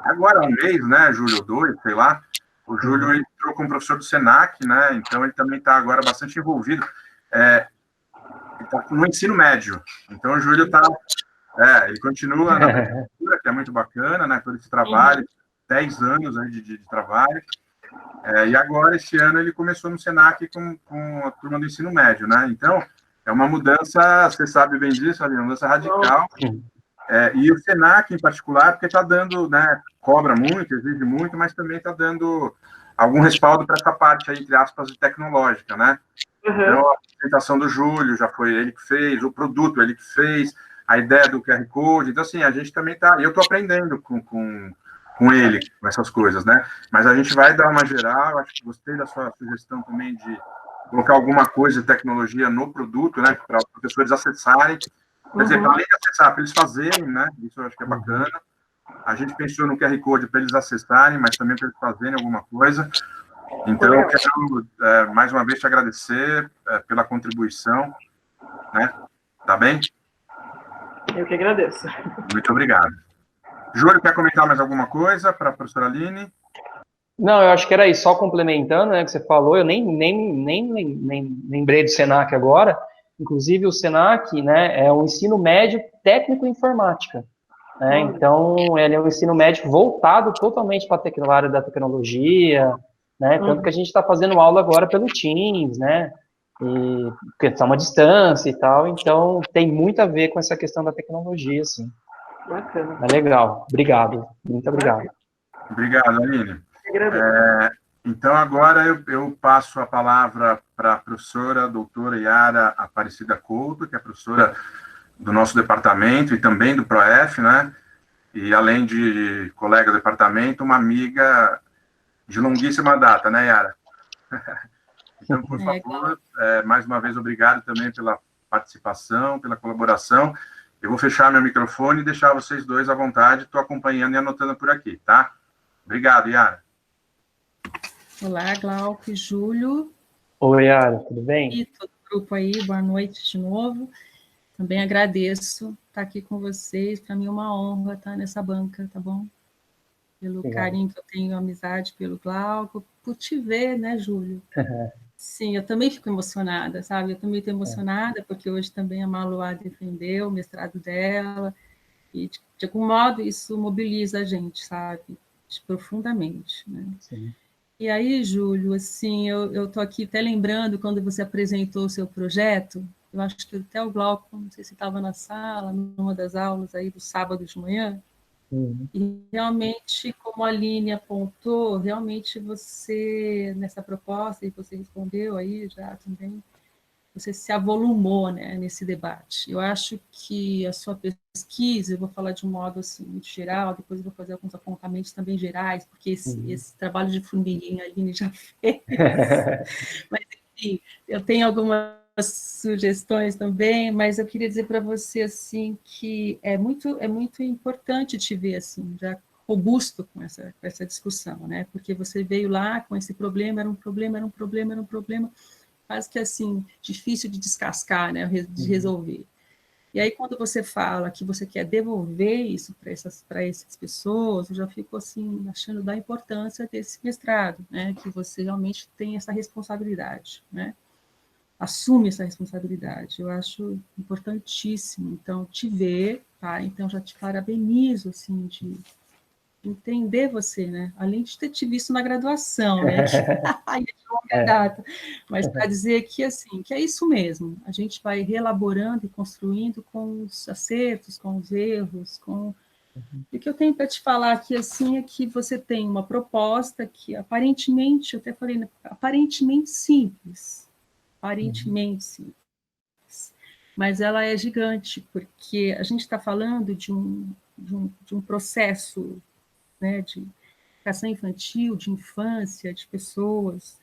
agora há um mês, né? Júlio 2, sei lá, o Júlio entrou como professor do Senac, né? Então, ele também está agora bastante envolvido. Ele está no ensino médio. Então, o Júlio está... ele continua na prefeitura, que é muito bacana, né? Todo esse trabalho, 10 anos aí de trabalho. E agora, esse ano, ele começou no Senac com a turma do ensino médio, né? Então, é uma mudança, você sabe bem disso, uma mudança radical. E o Senac, em particular, porque está dando, né? Cobra muito, exige muito, mas também está dando algum respaldo para essa parte aí, entre aspas, tecnológica, né? Então, a apresentação do Júlio já foi ele que fez, o produto ele que fez, a ideia do QR Code. Então, assim, a gente também está... E eu estou aprendendo com ele, com essas coisas, né? Mas a gente vai dar uma geral, acho que gostei da sua sugestão também de colocar alguma coisa de tecnologia no produto, né? Para os professores acessarem. Quer dizer, para além de acessar, para eles fazerem, né? Isso eu acho que é bacana. A gente pensou no QR Code para eles acessarem, mas também para eles fazerem alguma coisa. Então, eu quero, mais uma vez, te agradecer pela contribuição, né? Tá bem? Eu que agradeço. Muito obrigado. Júlio, quer comentar mais alguma coisa para a professora Aline? Não, eu acho que era isso, só complementando, né, que você falou, eu nem lembrei do Senac agora, inclusive o Senac, né, é um ensino médio técnico em informática, né, então ele é um ensino médio voltado totalmente para a área da tecnologia, né, tanto que a gente está fazendo aula agora pelo Teams, né, e questão à distância e tal, então tem muito a ver com essa questão da tecnologia, assim. Bacana. É legal, obrigado, muito obrigado. Obrigado, Aline. Então, agora eu passo a palavra para a professora doutora Yara Aparecida Couto, que é professora do nosso departamento e também do PROEF, né? E, além de colega do departamento, uma amiga de longuíssima data, né, Yara? Então, por favor, mais uma vez, obrigado também pela participação, pela colaboração. Eu vou fechar meu microfone e deixar vocês dois à vontade. Estou acompanhando e anotando por aqui, tá? Obrigado, Yara. Olá, Glauco e Júlio. Oi, Yara, tudo bem? E todo o grupo aí, boa noite de novo. Também agradeço estar aqui com vocês. Para mim é uma honra estar nessa banca, tá bom? pelo carinho que eu tenho, amizade pelo Glauco, por te ver, né, Júlio? Sim, eu também fico emocionada, sabe? Eu também estou emocionada, porque hoje também a Maloá defendeu o mestrado dela, e, de algum modo, isso mobiliza a gente, sabe? Profundamente, né? Sim. E aí, Júlio, assim, eu estou aqui até lembrando, quando você apresentou o seu projeto, eu acho que até o Glauco, não sei se estava na sala, numa das aulas aí do sábado de manhã, e realmente, como a Aline apontou, realmente você, nessa proposta, e você respondeu aí já também, você se avolumou, né, nesse debate. Eu acho que a sua pesquisa, eu vou falar de um modo assim, muito geral, depois eu vou fazer alguns apontamentos também gerais, porque esse trabalho de formiguinha a Aline já fez. Mas, enfim, eu tenho algumas sugestões também, mas eu queria dizer para você assim que é muito importante te ver assim, já robusto com essa discussão, né? Porque você veio lá com esse problema, era um problema, quase que assim, difícil de descascar, né, de resolver. E aí, quando você fala que você quer devolver isso para essas pessoas, eu já fico assim, achando da importância desse mestrado, né, que você realmente tem essa responsabilidade, né, assume essa responsabilidade. Eu acho importantíssimo, então, te ver, tá? Então, já te parabenizo, assim, de entender você, né? Além de ter te visto na graduação, né? Que aí é de longa data, mas para dizer que assim, que é isso mesmo. A gente vai reelaborando e construindo com os acertos, com os erros, com e o que eu tenho para te falar aqui assim é que você tem uma proposta que aparentemente, eu até falei, né, aparentemente simples, mas ela é gigante porque a gente está falando de um processo, né, de educação infantil, de infância, de pessoas,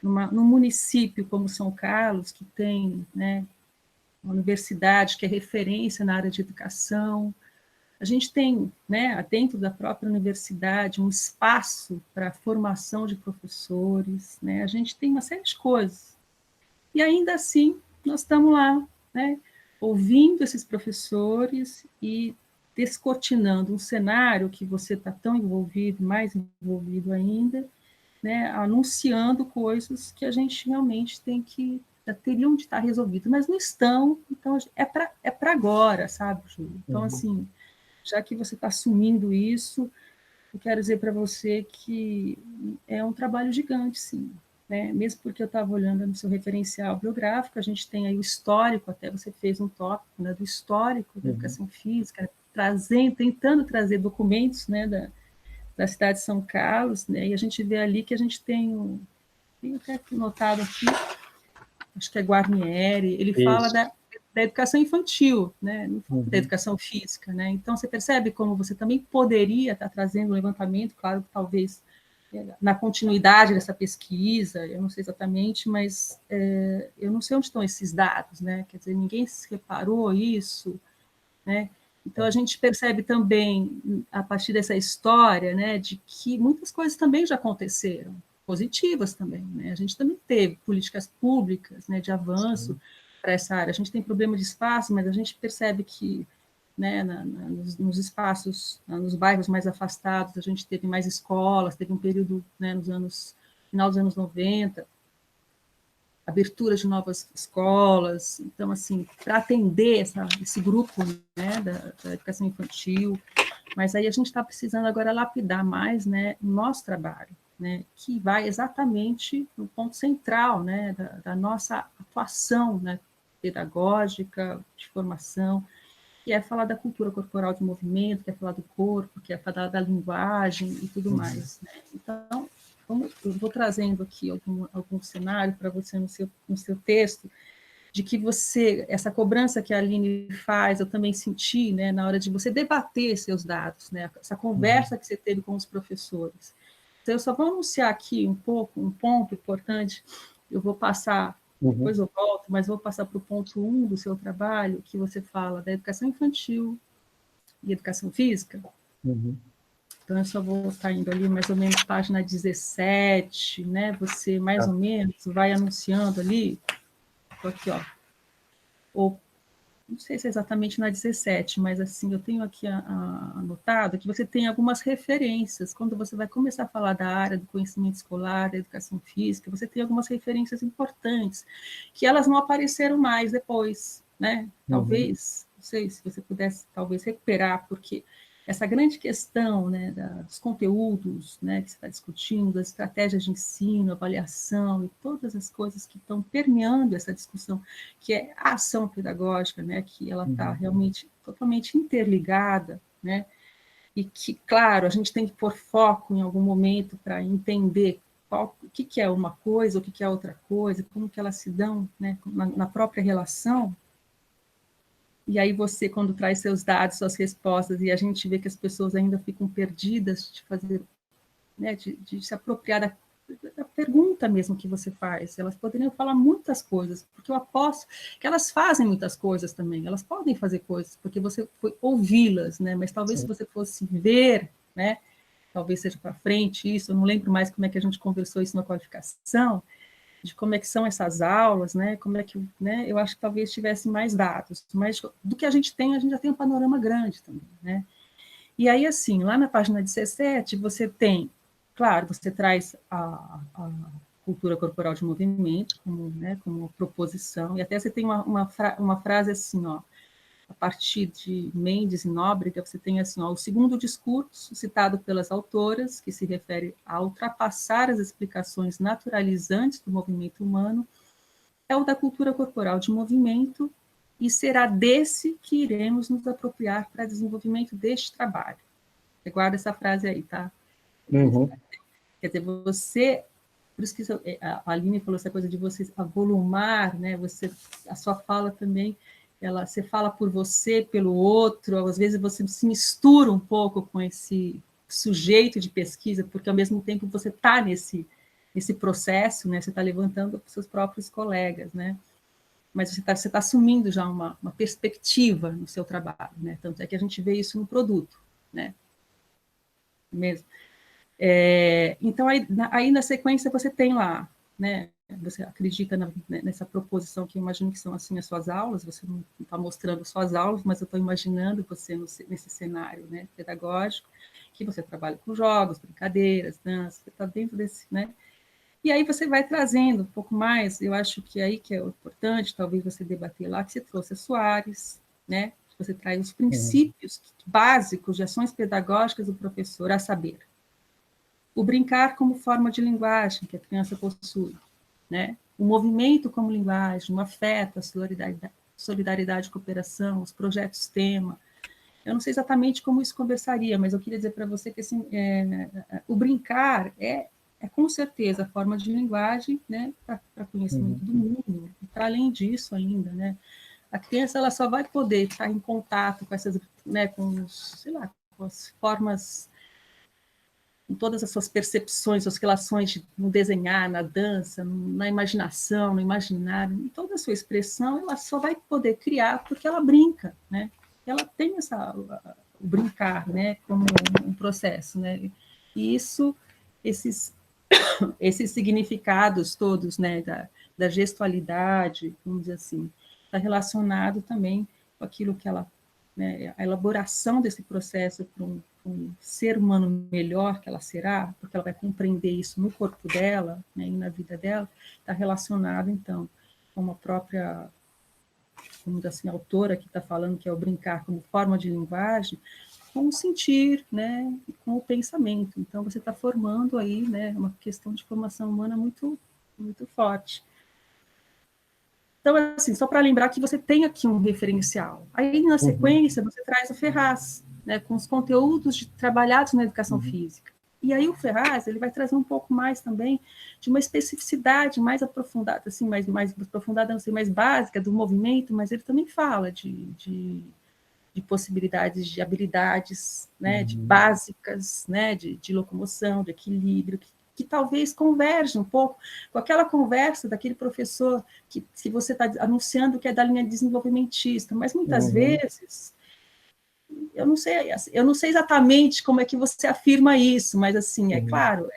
num município como São Carlos, que tem, né, uma universidade que é referência na área de educação. A gente tem, né, dentro da própria universidade, um espaço para a formação de professores, né? A gente tem uma série de coisas. E ainda assim, nós estamos lá, né, ouvindo esses professores e descortinando um cenário que você está tão envolvido, mais envolvido ainda, né, anunciando coisas que a gente realmente tem que já teriam de estar resolvidas, mas não estão, então é para agora, sabe, Júlio? Então, assim, já que você está assumindo isso, eu quero dizer para você que é um trabalho gigante, sim, né? Mesmo porque eu estava olhando no seu referencial biográfico, a gente tem aí o histórico, até você fez um tópico, né, do histórico da educação física, tentando trazer documentos, né, da cidade de São Carlos, né, e a gente vê ali que a gente tem tenho até notado aqui, acho que é Guarnieri, ele fala da educação infantil, né, da educação física, né, então você percebe como você também poderia estar trazendo um levantamento, claro que talvez na continuidade dessa pesquisa, eu não sei exatamente, mas eu não sei onde estão esses dados, né, quer dizer, ninguém se reparou isso, né, então a gente percebe também, a partir dessa história, né, de que muitas coisas também já aconteceram, positivas também, né, a gente também teve políticas públicas, né, de avanço para essa área, a gente tem problema de espaço, mas a gente percebe que, né, nos espaços, nos bairros mais afastados, a gente teve mais escolas, teve um período, né, final dos anos 90, abertura de novas escolas, então, assim, para atender esse grupo, né, da educação infantil, mas aí a gente está precisando agora lapidar mais, né, o nosso trabalho, né, que vai exatamente no ponto central, né, da nossa atuação, né, pedagógica, de formação, que é falar da cultura corporal de movimento, que é falar do corpo, que é falar da linguagem e tudo mais, né? Então, eu vou trazendo aqui algum cenário para você no seu texto, de que você, essa cobrança que a Aline faz, eu também senti, né, na hora de você debater seus dados, né, essa conversa que você teve com os professores. Então, eu só vou anunciar aqui um ponto importante, eu vou passar, depois eu volto, mas vou passar para o ponto 1 do seu trabalho, que você fala da educação infantil e educação física. Então, eu só vou estar indo ali mais ou menos página 17, né? Você mais ou menos vai anunciando ali, aqui, ó, não sei se é exatamente na 17, mas assim, eu tenho aqui anotado que você tem algumas referências, quando você vai começar a falar da área do conhecimento escolar, da educação física, você tem algumas referências importantes, que elas não apareceram mais depois, né? Talvez, não sei se você pudesse talvez recuperar, porque essa grande questão, né, dos conteúdos, né, que você está discutindo, das estratégias de ensino, avaliação e todas as coisas que estão permeando essa discussão, que é a ação pedagógica, né, que ela está realmente totalmente interligada, né, e que, claro, a gente tem que pôr foco em algum momento para entender o que é uma coisa, o que é outra coisa, como que elas se dão, né, na própria relação. E aí você, quando traz seus dados, suas respostas, e a gente vê que as pessoas ainda ficam perdidas de fazer, né, de se apropriar da pergunta mesmo que você faz. Elas poderiam falar muitas coisas, porque eu aposto que elas fazem muitas coisas também. Elas podem fazer coisas, porque você foi ouvi-las, né? Mas talvez se você fosse ver, né? Talvez seja para frente isso, eu não lembro mais como é que a gente conversou isso na qualificação, de como é que são essas aulas, né? Como é que, né? Eu acho que talvez tivesse mais dados, mas do que a gente já tem um panorama grande também, né? E aí, assim, lá na página 17, você tem, claro, você traz a cultura corporal de movimento como, né, como proposição, e até você tem uma frase assim, ó, a partir de Mendes e Nóbrega, você tem assim, ó, o segundo discurso citado pelas autoras, que se refere a ultrapassar as explicações naturalizantes do movimento humano, é o da cultura corporal de movimento, e será desse que iremos nos apropriar para desenvolvimento deste trabalho. Você guarda essa frase aí, tá? Quer dizer, você... Por isso que a Aline falou essa coisa de você avolumar, né? A sua fala também, você fala por você, pelo outro, às vezes você se mistura um pouco com esse sujeito de pesquisa, porque ao mesmo tempo você está nesse processo, né? Você está levantando para os seus próprios colegas, né? Mas você tá assumindo já uma perspectiva no seu trabalho, né? Tanto é que a gente vê isso no produto, né? Mesmo. Então, aí na sequência você tem lá, né? Você acredita nessa proposição que eu imagino que são assim as suas aulas, você não está mostrando suas aulas, mas eu estou imaginando você nesse cenário, né, pedagógico, que você trabalha com jogos, brincadeiras, dança, você está dentro desse, né? E aí você vai trazendo um pouco mais, eu acho que aí que é importante, talvez você debater lá, que você trouxe a Soares, né? Você traz os princípios básicos de ações pedagógicas do professor, a saber, o brincar como forma de linguagem que a criança possui, né? O movimento como linguagem, o afeto, a solidariedade e cooperação, os projetos tema. Eu não sei exatamente como isso conversaria, mas eu queria dizer para você que assim, o brincar é com certeza a forma de linguagem, né, para conhecimento do mundo, e para além disso ainda, né, a criança ela só vai poder estar em contato com essas, né, com as formas, com todas as suas percepções, suas relações no desenhar, na dança, na imaginação, no imaginário, em toda a sua expressão, ela só vai poder criar porque ela brinca, né? Ela tem o brincar, né, como um processo, né? E esses significados todos, né, da gestualidade, vamos dizer assim, está relacionado também com aquilo que ela, né, a elaboração desse processo para um ser humano melhor que ela será, porque ela vai compreender isso no corpo dela, né, e na vida dela, está relacionado, então, com a própria, vamos dizer assim, autora que está falando que é o brincar como forma de linguagem, com o sentir, né, e com o pensamento. Então, você está formando aí, né, uma questão de formação humana muito, muito forte. Então, assim, só para lembrar que você tem aqui um referencial. Aí, na sequência, você traz o Ferraz, né, com os conteúdos trabalhados na educação física. E aí o Ferraz, ele vai trazer um pouco mais também de uma especificidade mais aprofundada, assim, mais aprofundada, não sei, mais básica do movimento, mas ele também fala de possibilidades, de habilidades, né, de básicas, né, de locomoção, de equilíbrio, que talvez converge um pouco com aquela conversa daquele professor que você está anunciando que é da linha desenvolvimentista, mas muitas vezes eu não sei exatamente como é que você afirma isso, mas, assim, é claro,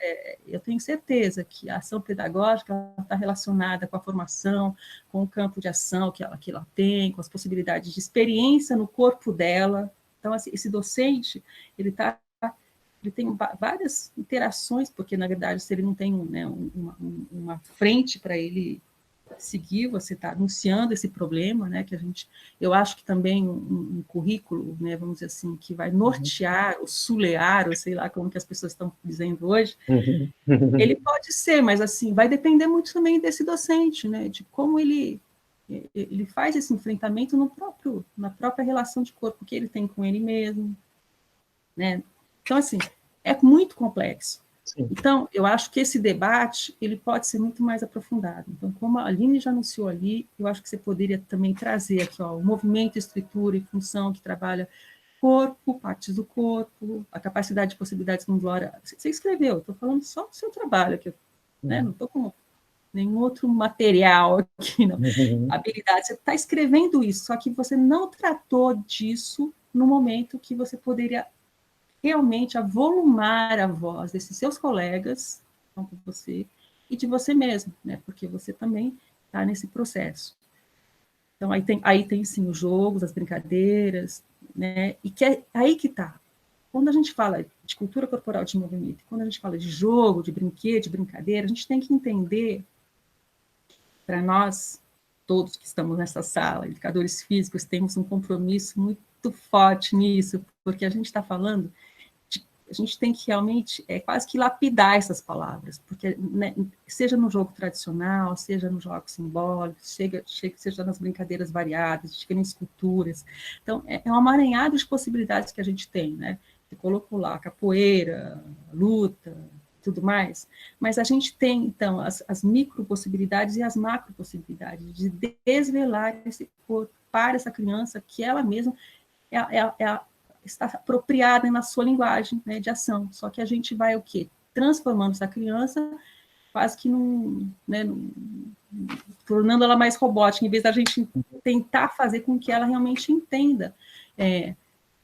eu tenho certeza que a ação pedagógica está relacionada com a formação, com o campo de ação que ela tem, com as possibilidades de experiência no corpo dela. Então, assim, esse docente, ele tem várias interações, porque, na verdade, se ele não tem, né, uma frente para ele seguir, você está anunciando esse problema, né, que eu acho que também um currículo, né, vamos dizer assim, que vai nortear, ou sulear, ou sei lá como que as pessoas estão dizendo hoje, ele pode ser, mas, assim, vai depender muito também desse docente, né, de como ele faz esse enfrentamento na própria relação de corpo que ele tem com ele mesmo, né. Então, assim, é muito complexo. Sim. Então, eu acho que esse debate ele pode ser muito mais aprofundado. Então, como a Aline já anunciou ali, eu acho que você poderia também trazer aqui, ó, o movimento, estrutura e função que trabalha corpo, partes do corpo, a capacidade de possibilidades não glória. Você escreveu, estou falando só do seu trabalho aqui, né? Não estou com nenhum outro material aqui, não. Habilidade, você está escrevendo isso, só que você não tratou disso no momento que você poderia realmente avolumar a voz desses seus colegas, com você, e de você mesmo, né? Porque você também está nesse processo. Então, aí tem sim os jogos, as brincadeiras, né? E aí que está. Quando a gente fala de cultura corporal de movimento, quando a gente fala de jogo, de brinquedo, de brincadeira, a gente tem que entender, para nós, todos que estamos nessa sala, educadores físicos, temos um compromisso muito forte nisso, porque a gente está falando, a gente tem que realmente, quase que lapidar essas palavras, porque, né, seja no jogo tradicional, seja no jogo simbólico, seja nas brincadeiras variadas, seja em esculturas. Então, é um amaranhado de possibilidades que a gente tem, né? Você colocou lá capoeira, luta, tudo mais, mas a gente tem, então, as micro possibilidades e as macro possibilidades de desvelar esse corpo para essa criança, que ela mesma está apropriada na sua linguagem, né, de ação. Só que a gente vai o quê? Transformando essa criança quase que tornando ela mais robótica, em vez da gente tentar fazer com que ela realmente entenda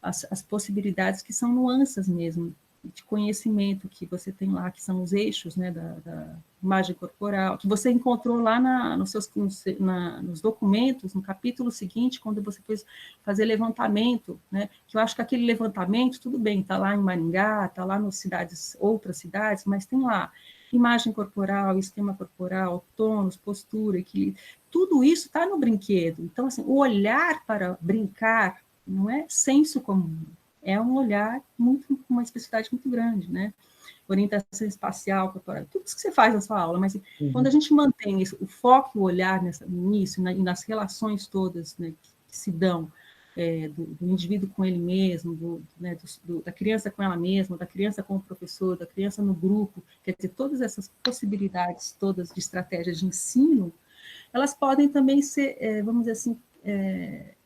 as possibilidades que são nuances mesmo, de conhecimento que você tem lá, que são os eixos, né, da imagem corporal, que você encontrou lá nos documentos, no capítulo seguinte, quando você foi fazer levantamento, né, que eu acho que aquele levantamento, tudo bem, está lá em Maringá, está lá nas outras cidades, mas tem lá imagem corporal, esquema corporal, tônus, postura, equilíbrio, tudo isso está no brinquedo. Então, assim, o olhar para brincar não é senso comum, é um olhar com uma especificidade muito grande, né? Orientação espacial, corporal, tudo isso que você faz na sua aula, mas quando a gente mantém o foco, o olhar nisso, e nas relações todas, né, que se dão, do indivíduo com ele mesmo, da criança com ela mesma, da criança com o professor, da criança no grupo, quer dizer, todas essas possibilidades todas de estratégias de ensino, elas podem também ser, vamos dizer assim,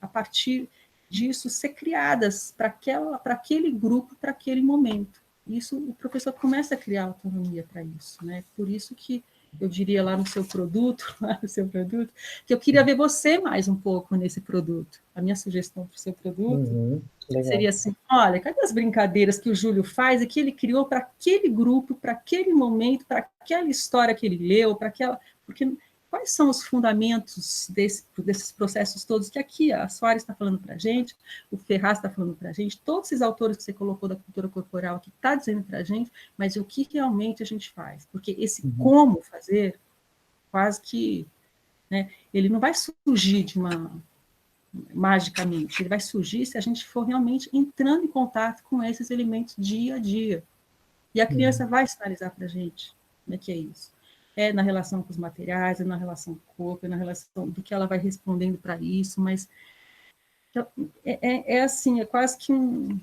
a partir disso ser criadas para aquele grupo, para aquele momento. Isso, o professor começa a criar autonomia para isso, né? Por isso que eu diria lá no seu produto, que eu queria ver você mais um pouco nesse produto. A minha sugestão para o seu produto seria assim, olha, cadê as brincadeiras que o Júlio faz e que ele criou para aquele grupo, para aquele momento, para aquela história que ele leu, porque quais são os fundamentos desses processos todos que aqui a Soares está falando para a gente, o Ferraz está falando para a gente, todos esses autores que você colocou da cultura corporal aqui está dizendo para a gente, mas o que realmente a gente faz? Porque esse como fazer, quase que, né, ele não vai surgir magicamente, ele vai surgir se a gente for realmente entrando em contato com esses elementos dia a dia. E a criança vai sinalizar para a gente, né, que é isso. É na relação com os materiais, é na relação com o corpo, é na relação do que ela vai respondendo para isso, mas assim, é quase que um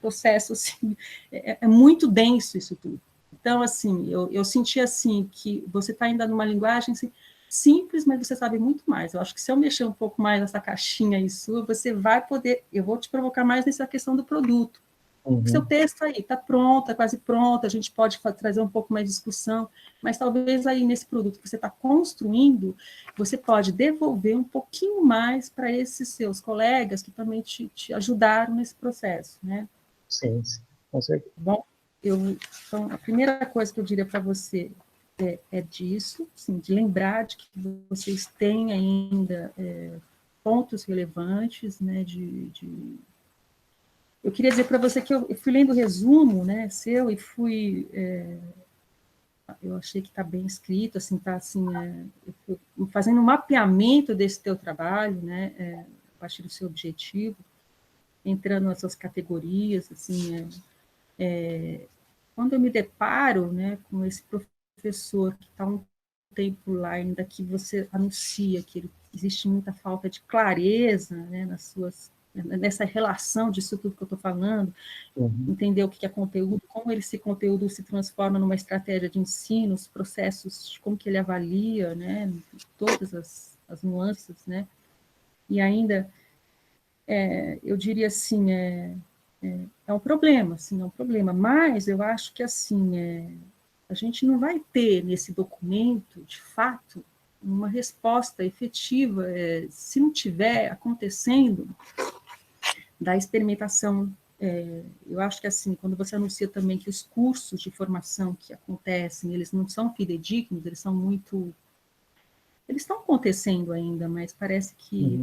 processo, assim, é muito denso isso tudo. Então, assim, eu senti, assim, que você está ainda numa linguagem, assim, simples, mas você sabe muito mais. Eu acho que se eu mexer um pouco mais nessa caixinha aí sua, você vai poder, eu vou te provocar mais nessa questão do produto, O seu texto aí está pronto, está quase pronto, a gente pode trazer um pouco mais de discussão, mas talvez aí nesse produto que você está construindo, você pode devolver um pouquinho mais para esses seus colegas que também te ajudaram nesse processo, né? Sim, com certeza. Bom, então, a primeira coisa que eu diria para você é disso, assim, de lembrar de que vocês têm ainda pontos relevantes, né, Eu queria dizer para você que eu fui lendo o resumo, né, seu, e eu achei que está bem escrito, assim, está assim, eu fui fazendo um mapeamento desse teu trabalho, né, a partir do seu objetivo, entrando nas suas categorias, assim, quando eu me deparo, né, com esse professor que está um tempo lá, ainda que você anuncia que existe muita falta de clareza, né, nessa relação disso tudo que eu estou falando, entender o que é conteúdo, como esse conteúdo se transforma numa estratégia de ensino, os processos, como que ele avalia, né, todas as nuances, né, e ainda, eu diria assim, é um problema, assim, é um problema, mas eu acho que, assim, a gente não vai ter nesse documento, de fato, uma resposta efetiva, se não tiver acontecendo da experimentação. Eu acho que, assim, quando você anuncia também que os cursos de formação que acontecem, eles não são fidedignos, eles são muito... Eles estão acontecendo ainda, mas parece que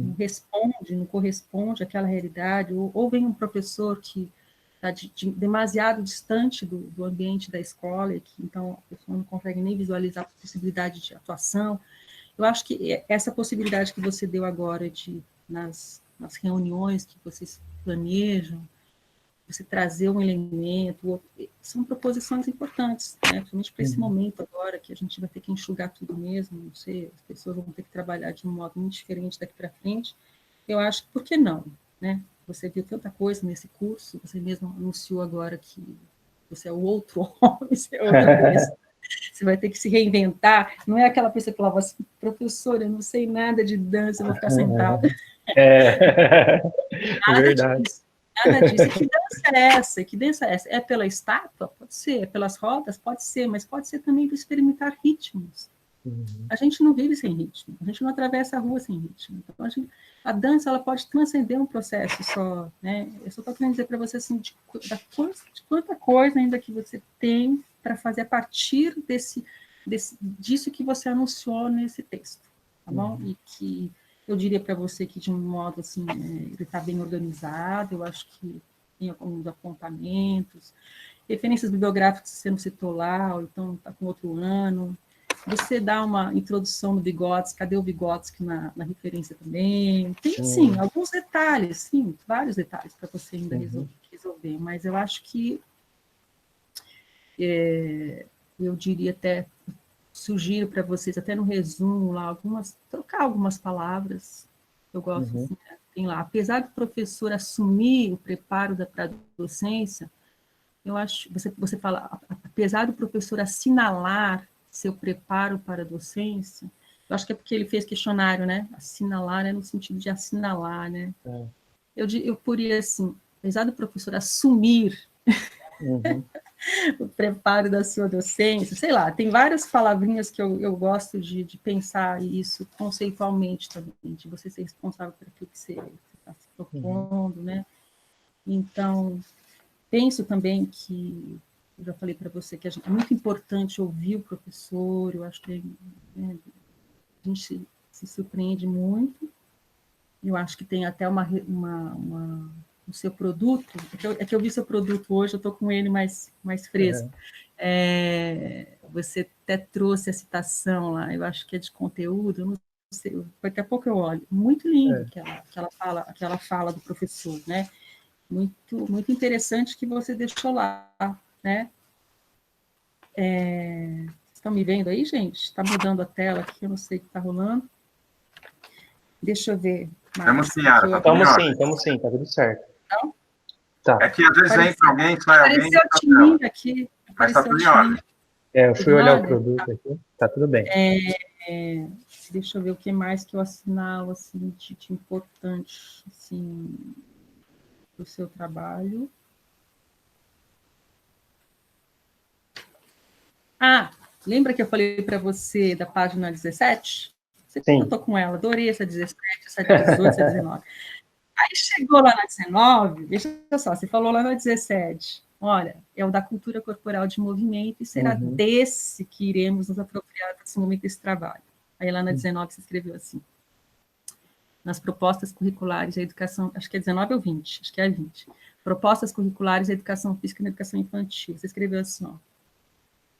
não corresponde àquela realidade, ou vem um professor que está demasiado distante do ambiente da escola, e que, então, a pessoa não consegue nem visualizar a possibilidade de atuação. Eu acho que essa possibilidade que você deu agora nas reuniões que vocês planejam, você trazer um elemento, são proposições importantes, né? Principalmente para esse momento agora, que a gente vai ter que enxugar tudo mesmo, não sei, as pessoas vão ter que trabalhar de um modo muito diferente daqui para frente. Eu acho que, por que não, né? Você viu tanta coisa nesse curso, você mesmo anunciou agora que você é o outro homem, você é outra pessoa. Você vai ter que se reinventar. Não é aquela pessoa que falava assim, professora, eu não sei nada de dança, eu vou ficar sentada. Verdade. Nada disso. E que dança é essa? Que dança é essa? É pela estátua? Pode ser. É pelas rodas? Pode ser. Mas pode ser também do experimentar ritmos. A gente não vive sem ritmo. A gente não atravessa a rua sem ritmo. Então, a dança ela pode transcender um processo só. Né? Eu só estou querendo dizer para você assim, de quanta coisa ainda que você tem para fazer a partir disso que você anunciou nesse texto. Tá bom? E que eu diria para você que, de um modo assim, ele está bem organizado, eu acho que tem alguns apontamentos, referências bibliográficas que você não citou lá, ou então está com outro ano. Você dá uma introdução no Vygotsky, cadê o Vygotsky na referência também? Tem, sim, alguns detalhes, sim, vários detalhes para você ainda resolver, mas eu acho que eu diria até, sugiro para vocês, até no resumo lá, trocar algumas palavras, eu gosto, assim, né? Tem lá, apesar do professor assumir o preparo para a docência, eu acho, você fala, apesar do professor assinalar seu preparo para a docência, eu acho que é porque ele fez questionário, né? Assinalar é no sentido de assinalar, né? Eu poria assim, apesar do professor assumir o preparo da sua docência, sei lá, tem várias palavrinhas que eu gosto de pensar isso conceitualmente também, de você ser responsável por aquilo que você está se propondo, né? Então, penso também que, eu já falei para você, que é muito importante ouvir o professor, eu acho que a gente se surpreende muito, eu acho que tem até o seu produto, é que eu vi seu produto hoje, eu estou com ele mais fresco. Você até trouxe a citação lá, eu acho que é de conteúdo, eu não sei, daqui a pouco eu olho. Muito lindo aquela fala do professor, né? Muito, muito interessante que você deixou lá, né? Estão me vendo aí, gente? Está mudando a tela aqui, eu não sei o que está rolando. Deixa eu ver. Estamos sim, Yara, tá tudo Estamos sim, tá tudo certo. Não? Tá. É que às vezes entra alguém, sai alguém... Apareceu o Tininho aqui. Mas tá tudo em ordem. Eu fui olhar o produto aqui, tá tudo bem. Deixa eu ver o que mais que eu assinalo, assim, de importante, assim, do seu trabalho. Ah, lembra que eu falei para você da página 17? Você contou com ela, adorei essa 17, essa 18, essa 19. Aí chegou lá na 19, veja só, você falou lá na 17, olha, é o da cultura corporal de movimento e será desse que iremos nos apropriar desse momento desse trabalho. Aí lá na 19 você escreveu assim, nas propostas curriculares da educação, acho que é 19 ou 20, acho que é 20, propostas curriculares da educação física e da educação infantil. Você escreveu assim, ó,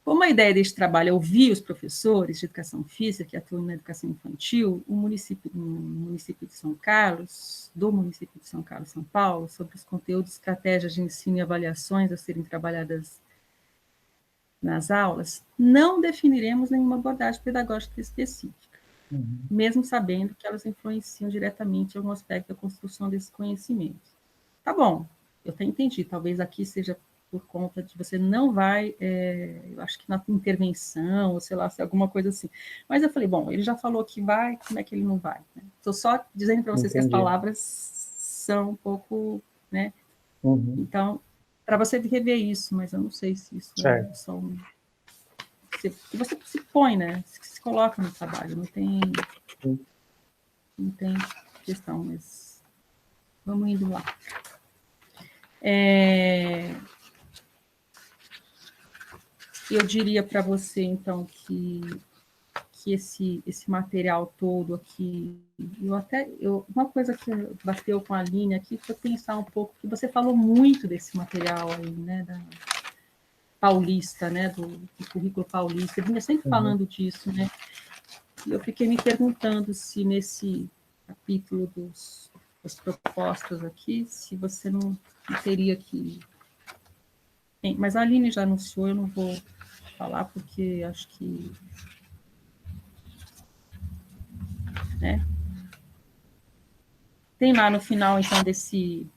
como a ideia deste trabalho é ouvir os professores de educação física que atuam na educação infantil, no município de São Carlos, São Paulo, sobre os conteúdos, estratégias de ensino e avaliações a serem trabalhadas nas aulas, não definiremos nenhuma abordagem pedagógica específica, mesmo sabendo que elas influenciam diretamente em algum aspecto da construção desse conhecimento. Tá bom, eu até entendi, talvez aqui seja por conta de você não vai, eu acho que na intervenção, ou sei lá, se alguma coisa assim. Mas eu falei, bom, ele já falou que vai, como é que ele não vai? Estou só dizendo para vocês que as palavras são um pouco, né? Então, para você rever isso, mas eu não sei se isso é só um... Que você se põe, né? Se coloca no trabalho, não tem questão, mas vamos indo lá. Eu diria para você, então, que esse material todo aqui, uma coisa que bateu com a Aline aqui foi pensar um pouco, que você falou muito desse material aí, né, da paulista, né, do currículo paulista, eu vinha sempre falando disso, né, e eu fiquei me perguntando se nesse capítulo das propostas aqui, se você não teria que... Bem, mas a Aline já anunciou, eu não vou falar, porque acho que... Né? Tem lá no final, então, desse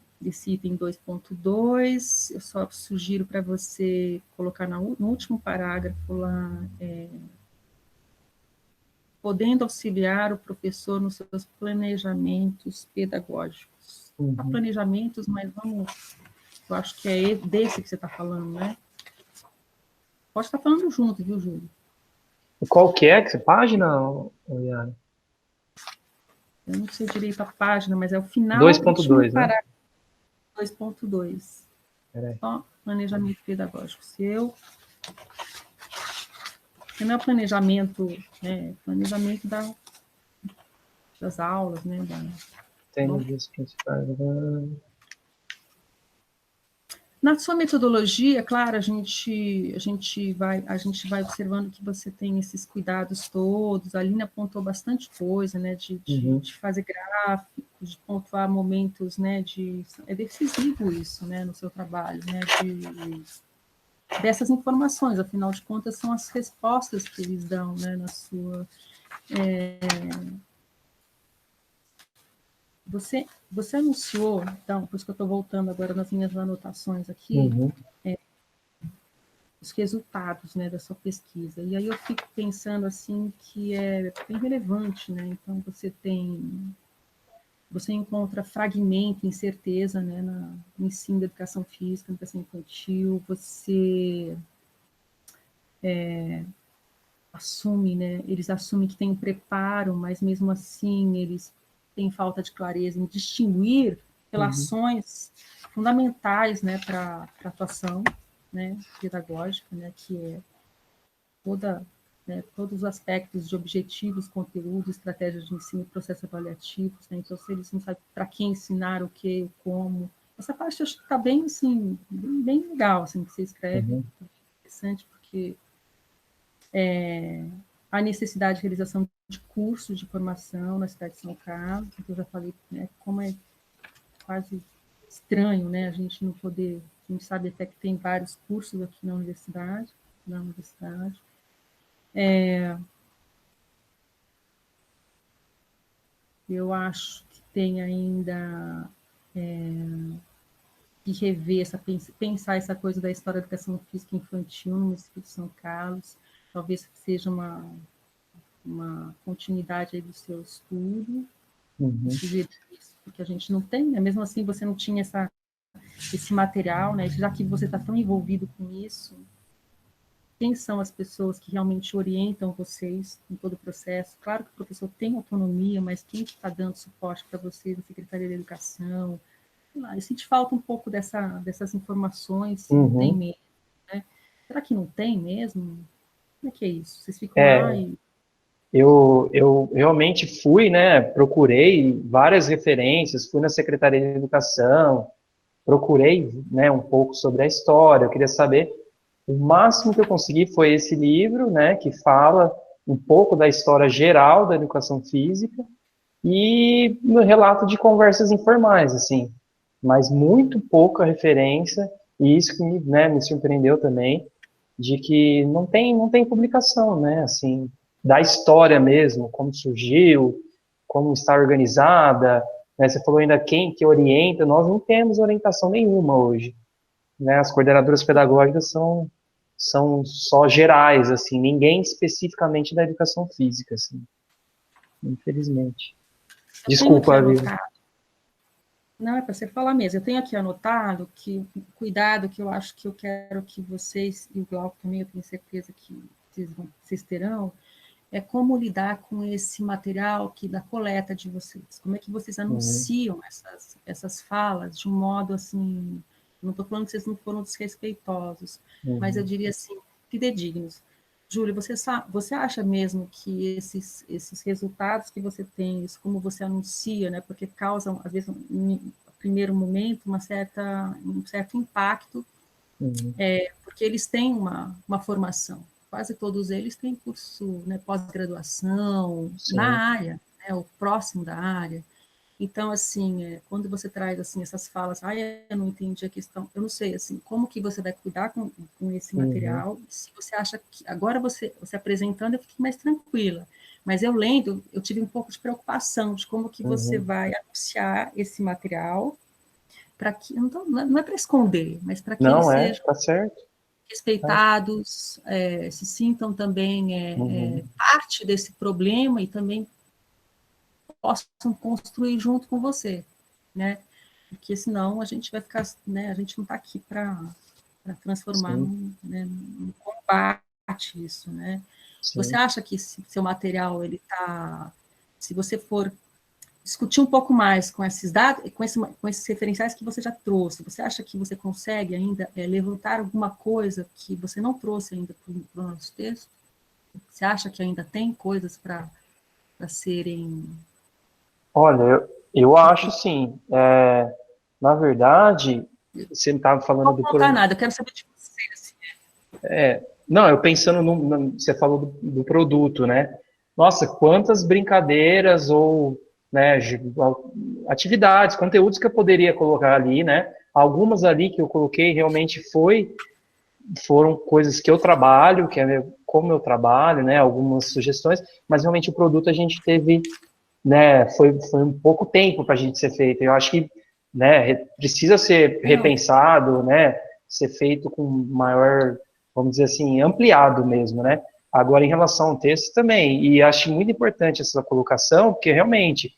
item 2.2, eu só sugiro para você colocar no último parágrafo lá, podendo auxiliar o professor nos seus planejamentos pedagógicos. Planejamentos, mas vamos... Eu acho que é desse que você está falando, né? Pode estar falando junto, viu, Júlio? Qual que é? Que página, Yara? Eu não sei direito a página, mas é o final 2.2, né? 2.2. Só planejamento pedagógico. Se não é planejamento, né? Planejamento das aulas, né? Tem nos dias principais. Na sua metodologia, claro, a gente vai observando que você tem esses cuidados todos. A Aline apontou bastante coisa, né, de fazer gráficos, de pontuar momentos, né, é decisivo isso, né, no seu trabalho, né, dessas informações. Afinal de contas, são as respostas que eles dão, né, na sua... Você anunciou, então, por isso que eu estou voltando agora nas minhas anotações aqui, os resultados, né, da sua pesquisa. E aí eu fico pensando assim que é bem relevante, né? Então você encontra fragmento, incerteza, né, no ensino da educação física, na educação infantil, você assume, né? Eles assumem que tem um preparo, mas mesmo assim eles têm falta de clareza em distinguir relações fundamentais, né, para a atuação, né, pedagógica, né, que é todos os aspectos de objetivos, conteúdo, estratégias de ensino, processos avaliativos, né? Então, se eles não sabem para quem ensinar, o que, como, essa parte acho que está bem, assim, bem legal, assim, que você escreve, interessante, porque a necessidade de realização de cursos de formação na cidade de São Carlos, que eu já falei, né, como é quase estranho, né, a gente não poder, a gente sabe até que tem vários cursos aqui na universidade, eu acho que tem ainda que rever, pensar essa coisa da história da educação física infantil no município de São Carlos, talvez seja uma continuidade aí do seu estudo, porque a gente não tem, né? Mesmo assim você não tinha esse material, né? Já que você está tão envolvido com isso, quem são as pessoas que realmente orientam vocês em todo o processo. Claro que o professor tem autonomia, mas quem está dando suporte para vocês, a Secretaria da Educação, sei lá, eu sinto falta um pouco dessas informações, se não tem mesmo, né? Será que não tem mesmo? Como é que é isso? Vocês ficam lá e... Eu realmente fui, né, procurei várias referências, fui na Secretaria de Educação, procurei, né, um pouco sobre a história, eu queria saber, o máximo que eu consegui foi esse livro, né, que fala um pouco da história geral da educação física e no relato de conversas informais, assim, mas muito pouca referência, e isso que me surpreendeu também, de que não tem publicação, né, assim, da história mesmo, como surgiu, como está organizada, né, você falou ainda quem que orienta, nós não temos orientação nenhuma hoje, né, as coordenadoras pedagógicas são só gerais, assim, ninguém especificamente da educação física, assim, infelizmente. Eu tenho aqui Desculpa, viu? anotado. Não, é para você falar mesmo. Eu tenho aqui anotado que o cuidado que eu acho que eu quero que vocês, e o Glauco também, eu tenho certeza que vocês terão, é como lidar com esse material que da coleta de vocês. Como é que vocês anunciam essas falas de um modo assim, não estou falando que vocês não foram desrespeitosos, mas eu diria assim, fidedignos. Júlia, você acha mesmo que esses resultados que você tem, isso como você anuncia, né, porque causam, às vezes, no primeiro momento, um certo impacto, porque eles têm uma formação. Quase todos eles têm curso, né, pós-graduação, na área, né, ou próximo da área. Então, assim, quando você traz assim, essas falas, eu não entendi a questão, eu não sei, assim, como que você vai cuidar com esse material, se você acha que, agora você apresentando, eu fiquei mais tranquila, mas eu lendo, eu tive um pouco de preocupação de como que você vai anunciar esse material, para que, não é para esconder, mas para que eles Não, sejam tá certo. respeitados, se sintam também parte desse problema e também possam construir junto com você, né? Porque senão a gente vai ficar, né? A gente não está aqui para transformar num combate isso, né? Sim. Você acha que seu material ele está, se você for discutir um pouco mais com esses dados, com esses referenciais que você já trouxe, você acha que você consegue ainda levantar alguma coisa que você não trouxe ainda para o nosso texto? Você acha que ainda tem coisas para serem... Olha, eu acho sim. Na verdade, você estava falando Não do... vou contar nada, eu quero saber de você. Assim. Não, eu pensando você falou do produto, né? Nossa, quantas brincadeiras ou, né, atividades, conteúdos que eu poderia colocar ali, né? Algumas ali que eu coloquei realmente foram coisas que eu trabalho, que é como eu trabalho, né? Algumas sugestões, mas realmente o produto a gente teve, né? Foi um pouco tempo para a gente ser feito. Eu acho que, né? Precisa ser repensado, né? Ser feito com maior, vamos dizer assim, ampliado mesmo, né? Agora, em relação ao texto também, e acho muito importante essa colocação, porque realmente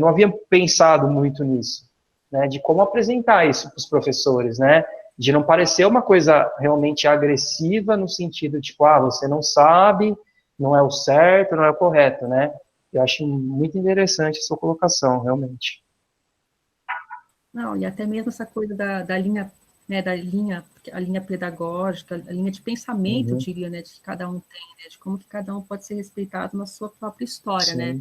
não havia pensado muito nisso, né? De como apresentar isso para os professores, né? De não parecer uma coisa realmente agressiva no sentido, tipo, você não sabe, não é o certo, não é o correto, né? Eu acho muito interessante a sua colocação, realmente. Não, e até mesmo essa coisa da linha, né, a linha pedagógica, a linha de pensamento, eu diria, né, de que cada um tem, né, de como que cada um pode ser respeitado na sua própria história, Sim. né?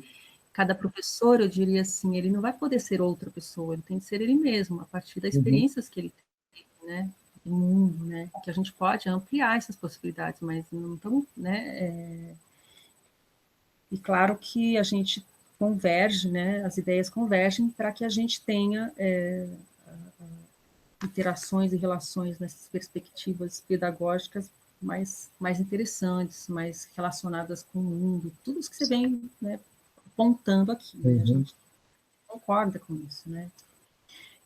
Cada professor, eu diria assim, ele não vai poder ser outra pessoa, ele tem que ser ele mesmo, a partir das experiências que ele tem, né, no mundo, né, que a gente pode ampliar essas possibilidades, mas não tão, né, e claro que a gente converge, né, as ideias convergem para que a gente tenha interações e relações nessas perspectivas pedagógicas mais interessantes, mais relacionadas com o mundo, tudo isso que você vem, né, apontando aqui, né, a gente concorda com isso, né.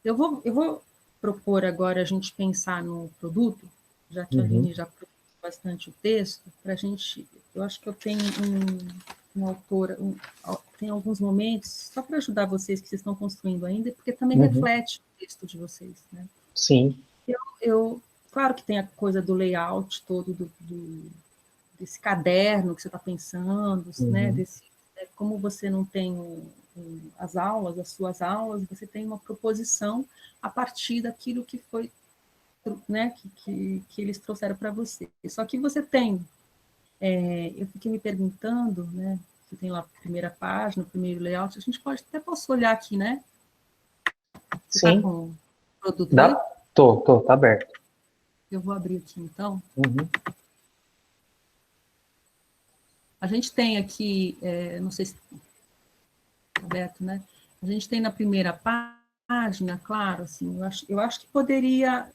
Eu vou propor agora a gente pensar no produto, já que a Aline já propôs bastante o texto, para a gente, eu acho que eu tenho um autor, tem alguns momentos, só para ajudar vocês que vocês estão construindo ainda, porque também reflete o texto de vocês, né. Sim. Eu claro que tem a coisa do layout todo, desse caderno que você está pensando, né? Como você não tem as suas aulas, você tem uma proposição a partir daquilo que foi, né, que eles trouxeram para você. Só que você tem, eu fiquei me perguntando, né, você tem lá a primeira página, o primeiro layout, a gente posso olhar aqui, né? Você Sim. tá com o produto Dá? aí? Tá aberto. Eu vou abrir aqui, então. Uhum. A gente tem aqui, não sei se está aberto, né? A gente tem na primeira página, claro, assim, eu acho que poderia,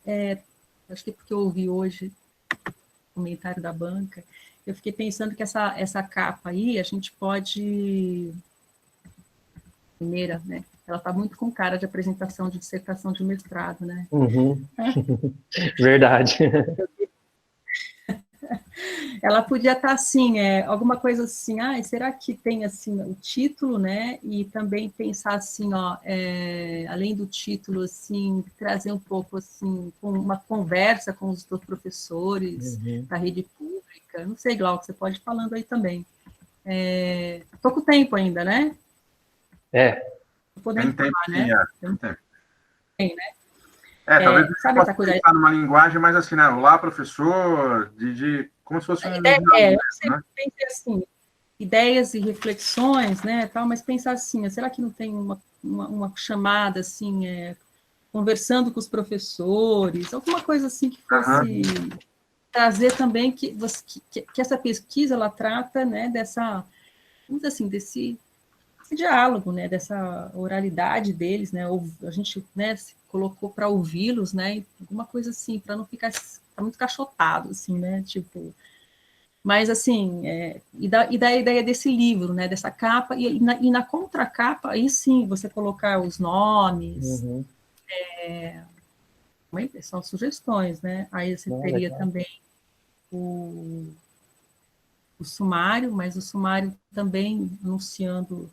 acho que é porque eu ouvi hoje o comentário da banca, eu fiquei pensando que essa capa aí, a gente pode, primeira, né? Ela está muito com cara de apresentação de dissertação de mestrado, né? Uhum. Verdade. Ela podia estar assim, alguma coisa assim, será que tem assim o título, né? E também pensar assim, ó, além do título, assim, trazer um pouco assim, uma conversa com os professores da rede pública. Não sei, Glauco, você pode ir falando aí também. Tô com tempo ainda, né? Tô podendo Tem tempo, falar, sim, né? tem tempo. Tem, né? Talvez você Sabe possa essa coisa? pensar numa linguagem mais assim, né? Olá, professor, como se fosse um jornal mesmo, né? Pensei assim, ideias e reflexões, né, tal, mas pensar assim, será que não tem uma chamada assim, conversando com os professores, alguma coisa assim que fosse trazer também que essa pesquisa ela trata, né, dessa, vamos dizer assim, desse diálogo, né, dessa oralidade deles, né, a gente, né, se colocou para ouvi-los, né, alguma coisa assim, para não ficar muito cachotado, assim, né, tipo. Mas, assim, e da ideia desse livro, né, dessa capa, e na contracapa, aí sim, você colocar os nomes, são sugestões, né? Aí você teria legal. também o sumário, mas o sumário também anunciando.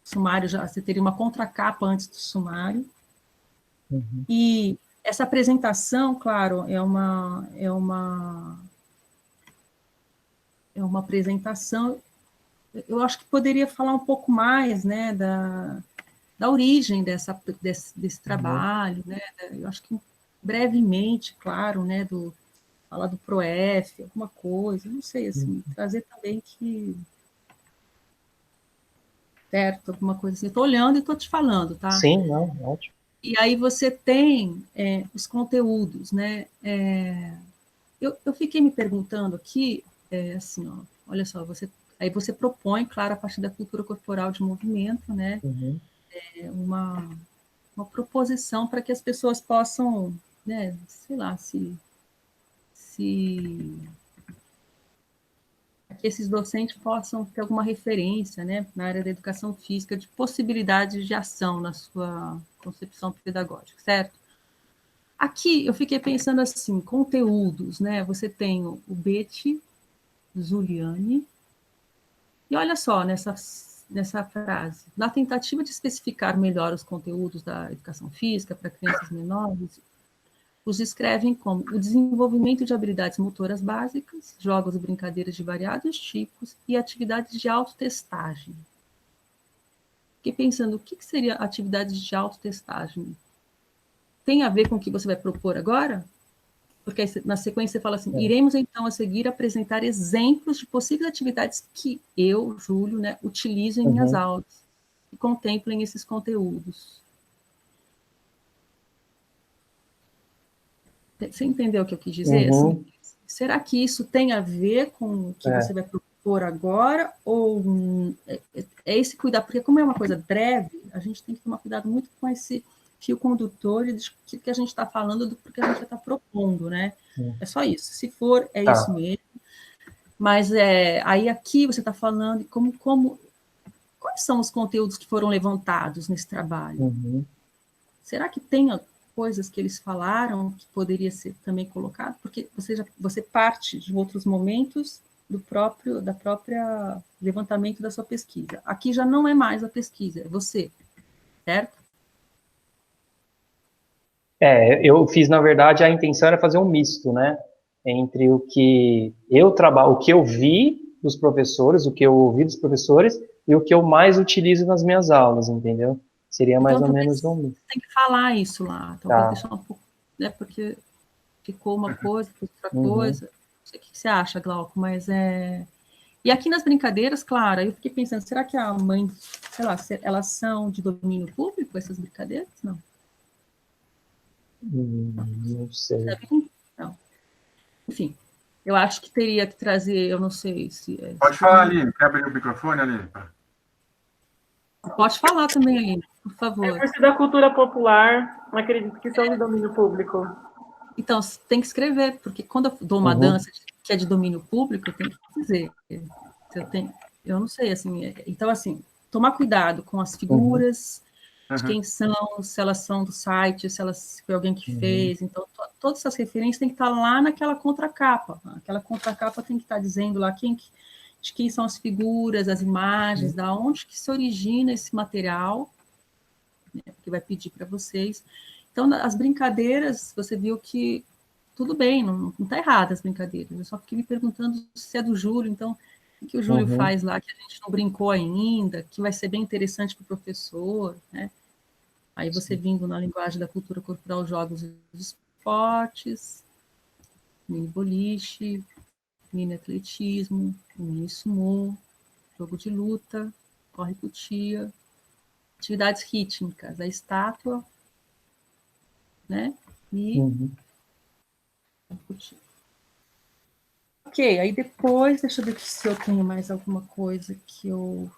O sumário você teria uma contracapa antes do sumário. E essa apresentação, claro, é uma apresentação. Eu acho que poderia falar um pouco mais, né, da origem desse trabalho, né? Eu acho que brevemente, claro, né, falar do PROEF, alguma coisa, não sei, assim, trazer também que certo, alguma coisa assim. Estou olhando e estou te falando, tá? Sim, não, ótimo. E aí você tem os conteúdos, né? Eu fiquei me perguntando aqui, assim, ó, olha só, aí você propõe, claro, a partir da cultura corporal de movimento, né? Uma proposição para que as pessoas possam, né, sei lá, que esses docentes possam ter alguma referência, né, na área da educação física, de possibilidades de ação na sua concepção pedagógica, certo? Aqui eu fiquei pensando assim, conteúdos, né? Você tem o Betty Zuliani, e olha só nessa frase, na tentativa de especificar melhor os conteúdos da educação física para crianças menores, os descrevem como o desenvolvimento de habilidades motoras básicas, jogos e brincadeiras de variados tipos e atividades de autotestagem. Fiquei pensando, o que seria atividades de autotestagem? Tem a ver com o que você vai propor agora? Porque na sequência você fala assim, iremos então a seguir apresentar exemplos de possíveis atividades que eu, Júlio, né, utilizo em minhas aulas e contemplem esses conteúdos. Você entendeu o que eu quis dizer? Assim, será que isso tem a ver com o que você vai propor agora? Ou é esse cuidado? Porque como é uma coisa breve, a gente tem que tomar cuidado muito com esse fio condutor de que a gente está falando do porque a gente está propondo, né? É só isso. Se for, isso mesmo. Mas aí aqui você está falando quais são os conteúdos que foram levantados nesse trabalho? Será que tem coisas que eles falaram que poderia ser também colocado? Porque você parte de outros momentos da própria levantamento da sua pesquisa. Aqui já não é mais a pesquisa, é você, certo? Eu fiz, na verdade, a intenção era fazer um misto, né? Entre o que o que eu vi dos professores, o que eu ouvi dos professores e o que eu mais utilizo nas minhas aulas, entendeu? Seria mais Então, ou talvez menos um misto. tem que falar isso lá, talvez Tá. deixar um pouco, né? Porque ficou uma coisa, outra Uhum. coisa. Não sei o que você acha, Glauco, mas é. E aqui nas brincadeiras, claro, aí eu fiquei pensando, será que a mãe, sei lá, elas são de domínio público, essas brincadeiras? Não. Não sei. Não. Enfim, eu acho que teria que trazer, eu não sei se. Pode falar, Aline. Quer abrir o microfone, Aline? Pode falar também, Aline, por É favor. por ser da cultura popular, acredito que são de domínio público. Então, tem que escrever, porque quando eu dou uma dança que é de domínio público, eu tenho que dizer. Eu não sei, assim. Então, assim, tomar cuidado com as figuras, de quem são, se elas são do site, se foi alguém que fez. Então, todas essas referências têm que estar lá naquela contracapa. Aquela contracapa tem que estar dizendo lá de quem são as figuras, as imagens, da onde que se origina esse material, né, que vai pedir para vocês. Então, as brincadeiras, você viu que tudo bem, não está errado as brincadeiras. Eu só fiquei me perguntando se é do Júlio, então, o que o Júlio faz lá, que a gente não brincou ainda, que vai ser bem interessante para o professor, né? Aí você vindo na linguagem da cultura corporal, jogos e esportes, mini boliche, mini atletismo, mini sumô, jogo de luta, corre cutia, atividades rítmicas, a estátua, né? E cutia. Ok, aí depois, deixa eu ver se eu tenho mais alguma coisa que eu...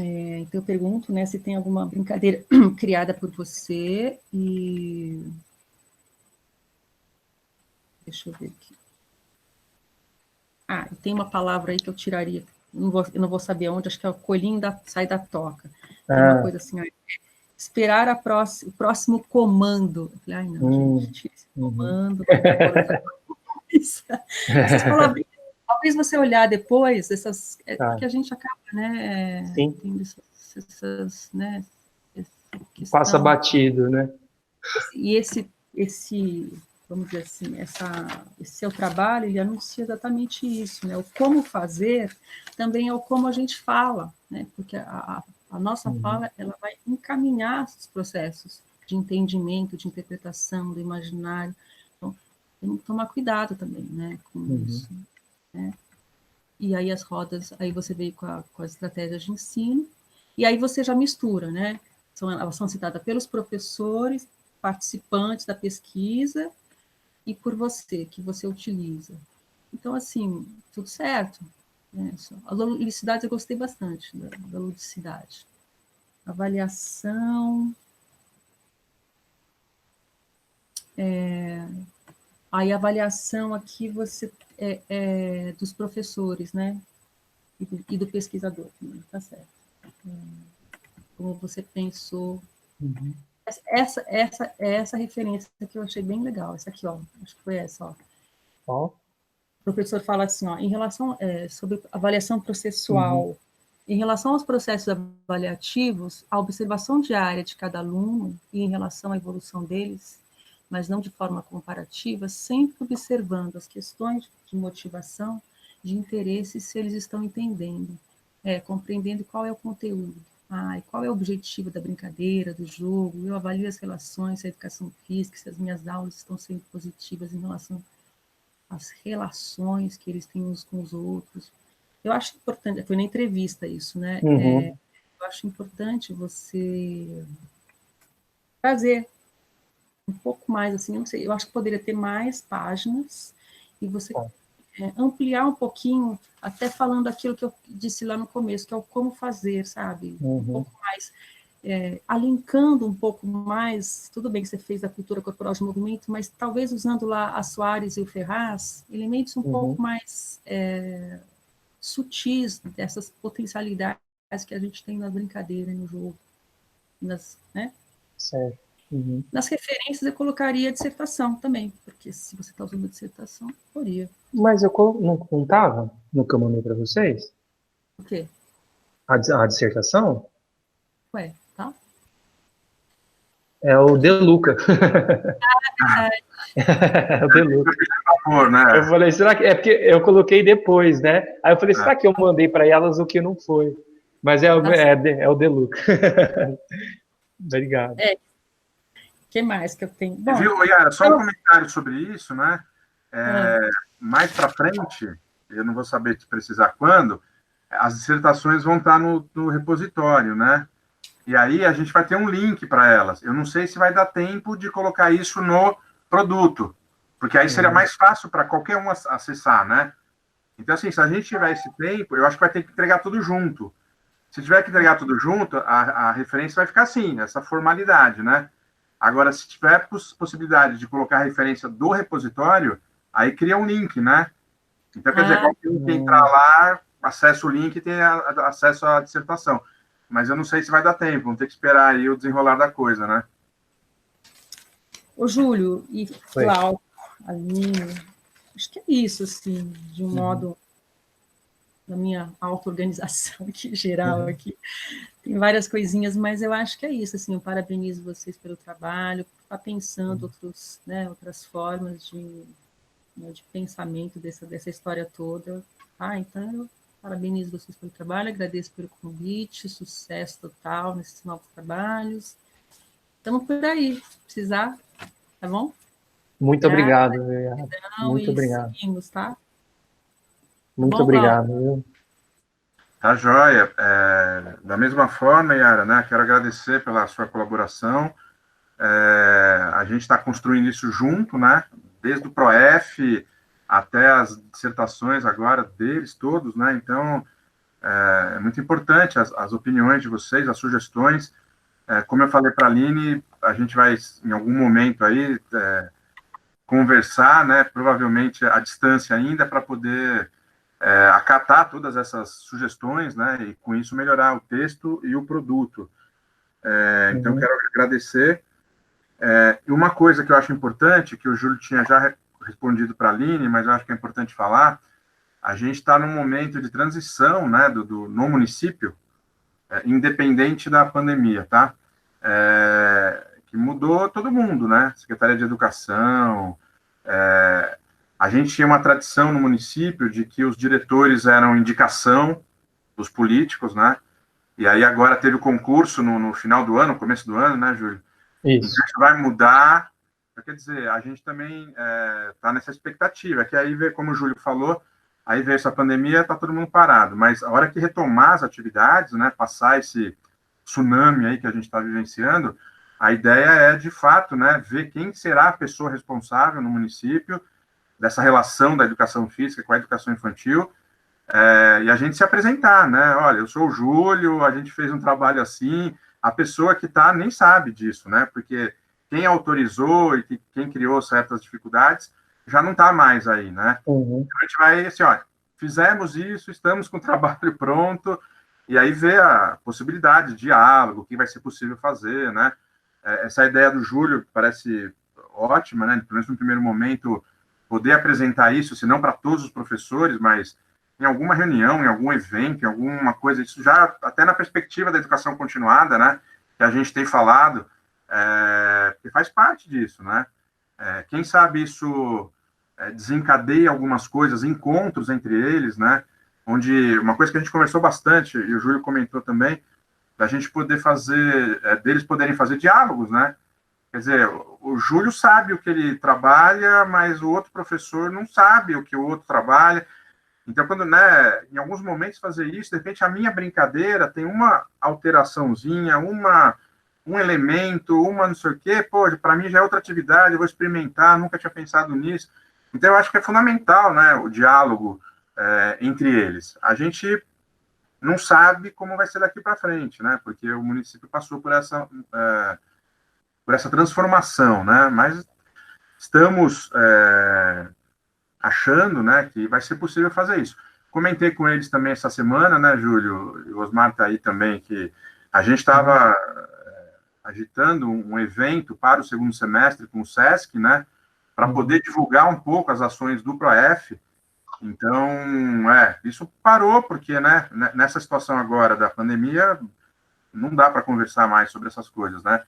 Então eu pergunto, né, se tem alguma brincadeira criada por você e... Deixa eu ver aqui. E tem uma palavra aí que eu tiraria, eu não vou saber onde, acho que é o coelhinho sai da toca. Tem uma coisa assim, esperar o próximo comando. Eu falei, não, gente, tira esse comando, vai ter agora outra coisa. Essas palavras, talvez você olhar depois, porque a gente acaba, né, tendo essas, né, Passa batido, né? E esse, vamos dizer assim, esse seu trabalho, ele anuncia exatamente isso, né? O como fazer também é o como a gente fala, né? Porque a nossa fala, ela vai encaminhar esses processos de entendimento, de interpretação, do imaginário. Então, tem que tomar cuidado também, né, com isso, né? E aí as rodas, aí você veio com as estratégias de ensino, e aí você já mistura, né? Elas são citadas pelos professores, participantes da pesquisa e por você, que você utiliza. Então, assim, tudo certo. Né? A ludicidade eu gostei bastante da ludicidade. Avaliação. Aí a avaliação aqui você dos professores, né? E do pesquisador também, tá certo. Como você pensou. Essa referência que eu achei bem legal. Essa aqui, ó. Acho que foi essa, ó. O professor fala assim, ó, em relação sobre avaliação processual, em relação aos processos avaliativos, a observação diária de cada aluno e em relação à evolução deles, mas não de forma comparativa, sempre observando as questões de motivação, de interesse, se eles estão entendendo, compreendendo qual é o conteúdo. E qual é o objetivo da brincadeira, do jogo? Eu avalio as relações, a educação física, se as minhas aulas estão sendo positivas em relação às relações que eles têm uns com os outros. Eu acho importante, foi na entrevista isso, né? Eu acho importante você trazer um pouco mais, assim, eu não sei, eu acho que poderia ter mais páginas e você ampliar um pouquinho, até falando aquilo que eu disse lá no começo, que é o como fazer, sabe? Um pouco mais, alinkando um pouco mais, tudo bem que você fez a cultura corporal de movimento, mas talvez usando lá a Soares e o Ferraz, elementos um pouco mais sutis dessas potencialidades que a gente tem na brincadeira, no jogo, né? Certo. Nas referências eu colocaria a dissertação também, porque se você está usando a dissertação, poderia. Mas eu não estava no que eu mandei para vocês? O quê? A dissertação? Ué, tá? É o De Luca. É o De Luca. Eu falei, será que... É porque eu coloquei depois, né? Aí eu falei, será que eu mandei para elas o que não foi? Mas é o De Luca. Obrigado. O que mais que eu tenho? Bom, viu, Yara, só um comentário sobre isso, né? Mais para frente, eu não vou saber te precisar quando, as dissertações vão estar no repositório, né? E aí a gente vai ter um link para elas. Eu não sei se vai dar tempo de colocar isso no produto, porque aí seria mais fácil para qualquer um acessar, né? Então, assim, se a gente tiver esse tempo, eu acho que vai ter que entregar tudo junto. Se tiver que entregar tudo junto, a referência vai ficar assim, essa formalidade, né? Agora, se tiver possibilidade de colocar a referência do repositório, aí cria um link, né? Então, quer dizer, qualquer um que entrar lá, acessa o link e tem acesso à dissertação. Mas eu não sei se vai dar tempo, vamos ter que esperar aí o desenrolar da coisa, né? Ô, Júlio e Cláudio, Aline, acho que é isso, assim, de um modo, na minha auto-organização aqui, geral aqui. Tem várias coisinhas, mas eu acho que é isso, assim, eu parabenizo vocês pelo trabalho, por estar pensando outras formas de pensamento dessa história toda. Então, eu parabenizo vocês pelo trabalho, agradeço pelo convite, sucesso total nesses novos trabalhos. Estamos por aí, se precisar, tá bom? Muito obrigado, Yara. Muito obrigado. Seguimos, tá? Muito obrigado, viu? Tá joia. Da mesma forma, Yara, né? Quero agradecer pela sua colaboração. A gente está construindo isso junto, né? Desde o ProF até as dissertações agora deles todos, né? Então, é muito importante as opiniões de vocês, as sugestões. Como eu falei para a Aline, a gente vai, em algum momento aí, conversar, né? Provavelmente à distância ainda, para poder acatar todas essas sugestões, né? E com isso melhorar o texto e o produto. Então, quero agradecer. E uma coisa que eu acho importante, que o Júlio tinha já respondido para a Aline, mas eu acho que é importante falar, a gente está num momento de transição, né, no município, independente da pandemia, tá? Que mudou todo mundo, né? Secretaria de Educação. A gente tinha uma tradição no município de que os diretores eram indicação dos políticos, né? E aí agora teve o concurso no final do ano, começo do ano, né, Júlio? Isso. Então, isso vai mudar. Quer dizer, a gente também está nessa expectativa, que aí, como o Júlio falou, aí veio essa pandemia, está todo mundo parado. Mas a hora que retomar as atividades, né, passar esse tsunami aí que a gente está vivenciando, a ideia é, de fato, né, ver quem será a pessoa responsável no município dessa relação da educação física com a educação infantil, e a gente se apresentar, né? Olha, eu sou o Júlio, a gente fez um trabalho assim, a pessoa que está nem sabe disso, né? Porque quem autorizou e quem criou certas dificuldades já não está mais aí, né? Então a gente vai assim, ó, fizemos isso, estamos com o trabalho pronto, e aí ver a possibilidade de diálogo, o que vai ser possível fazer, né? Essa ideia do Júlio parece ótima, né? Pelo menos no primeiro momento, poder apresentar isso, se não para todos os professores, mas em alguma reunião, em algum evento, em alguma coisa, isso já até na perspectiva da educação continuada, né, que a gente tem falado, que faz parte disso, né? Quem sabe isso desencadeia algumas coisas, encontros entre eles, né? Onde uma coisa que a gente conversou bastante, e o Júlio comentou também, da gente poder fazer, deles poderem fazer diálogos, né? Quer dizer, o Júlio sabe o que ele trabalha, mas o outro professor não sabe o que o outro trabalha. Então, quando, né, em alguns momentos fazer isso, de repente a minha brincadeira tem uma alteraçãozinha, um elemento, uma não sei o quê, pô, para mim já é outra atividade, eu vou experimentar, nunca tinha pensado nisso. Então, eu acho que é fundamental, né, o diálogo entre eles. A gente não sabe como vai ser daqui para frente, né, porque o município passou por essa transformação, né, mas estamos achando, né, que vai ser possível fazer isso. Comentei com eles também essa semana, né, Júlio, e o Osmar está aí também, que a gente estava agitando um evento para o segundo semestre com o SESC, né, para poder divulgar um pouco as ações do ProF. Então, isso parou, porque, né, nessa situação agora da pandemia, não dá para conversar mais sobre essas coisas, né,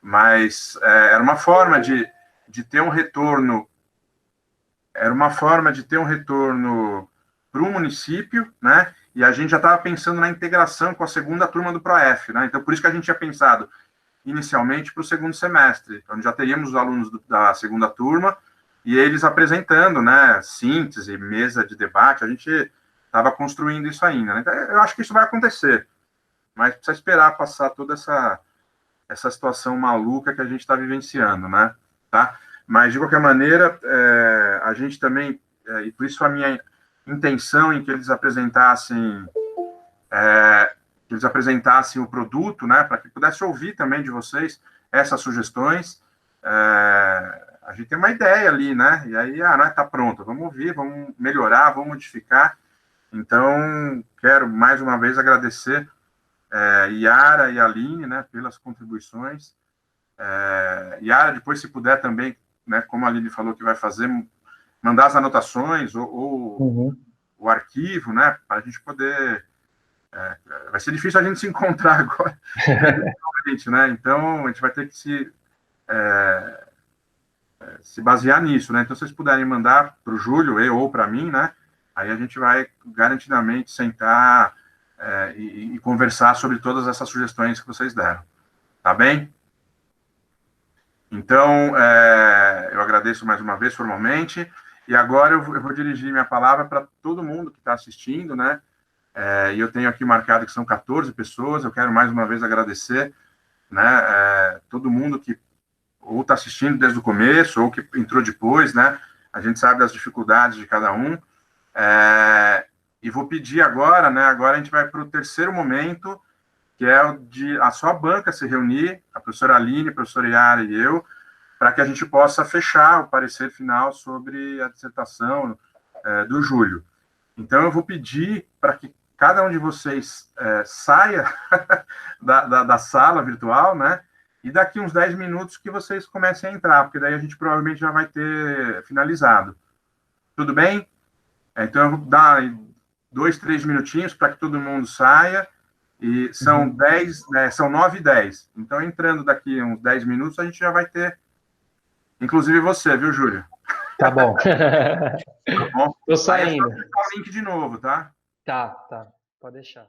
mas era uma forma de ter um retorno, para o município, né? E a gente já estava pensando na integração com a segunda turma do PROEF, né? Então, por isso que a gente tinha pensado inicialmente para o segundo semestre, onde já teríamos os alunos da segunda turma e eles apresentando, né? Síntese, mesa de debate, a gente estava construindo isso ainda, né? Então, eu acho que isso vai acontecer, mas precisa esperar passar toda essa situação maluca que a gente está vivenciando, né? Tá? Mas, de qualquer maneira, a gente também, e por isso a minha intenção em que eles apresentassem o produto, né, para que pudesse ouvir também de vocês essas sugestões. A gente tem uma ideia ali, né? E aí, não está pronto, vamos ouvir, vamos melhorar, vamos modificar. Então, quero mais uma vez agradecer Yara e Aline, né, pelas contribuições. Yara, depois, se puder também, né, como a Aline falou que vai fazer, mandar as anotações ou o arquivo, né, para a gente poder... vai ser difícil a gente se encontrar agora, né? Então, a gente vai ter que se basear nisso, né? Então, se vocês puderem mandar para o Júlio ou para mim, né? Aí a gente vai garantidamente sentar e conversar sobre todas essas sugestões que vocês deram. Tá bem? Então, eu agradeço mais uma vez formalmente, e agora eu vou dirigir minha palavra para todo mundo que está assistindo, né? E eu tenho aqui marcado que são 14 pessoas, eu quero mais uma vez agradecer, né, todo mundo que ou está assistindo desde o começo, ou que entrou depois, né? A gente sabe das dificuldades de cada um. E vou pedir agora, né? Agora a gente vai para o terceiro momento, que é o de a sua banca se reunir, a professora Aline, a professora Yara e eu, para que a gente possa fechar o parecer final sobre a dissertação do Júlio. Então, eu vou pedir para que cada um de vocês saia da sala virtual, né? E daqui uns 10 minutos que vocês comecem a entrar, porque daí a gente provavelmente já vai ter finalizado. Tudo bem? Então, eu vou dar 2, 3 minutinhos para que todo mundo saia. E são 9h10. Então, entrando daqui uns 10 minutos, a gente já vai ter, inclusive você, viu, Júlio? Tá bom. Tá bom? Tô saindo. Aí é só clicar o link de novo, tá? Tá. Pode deixar.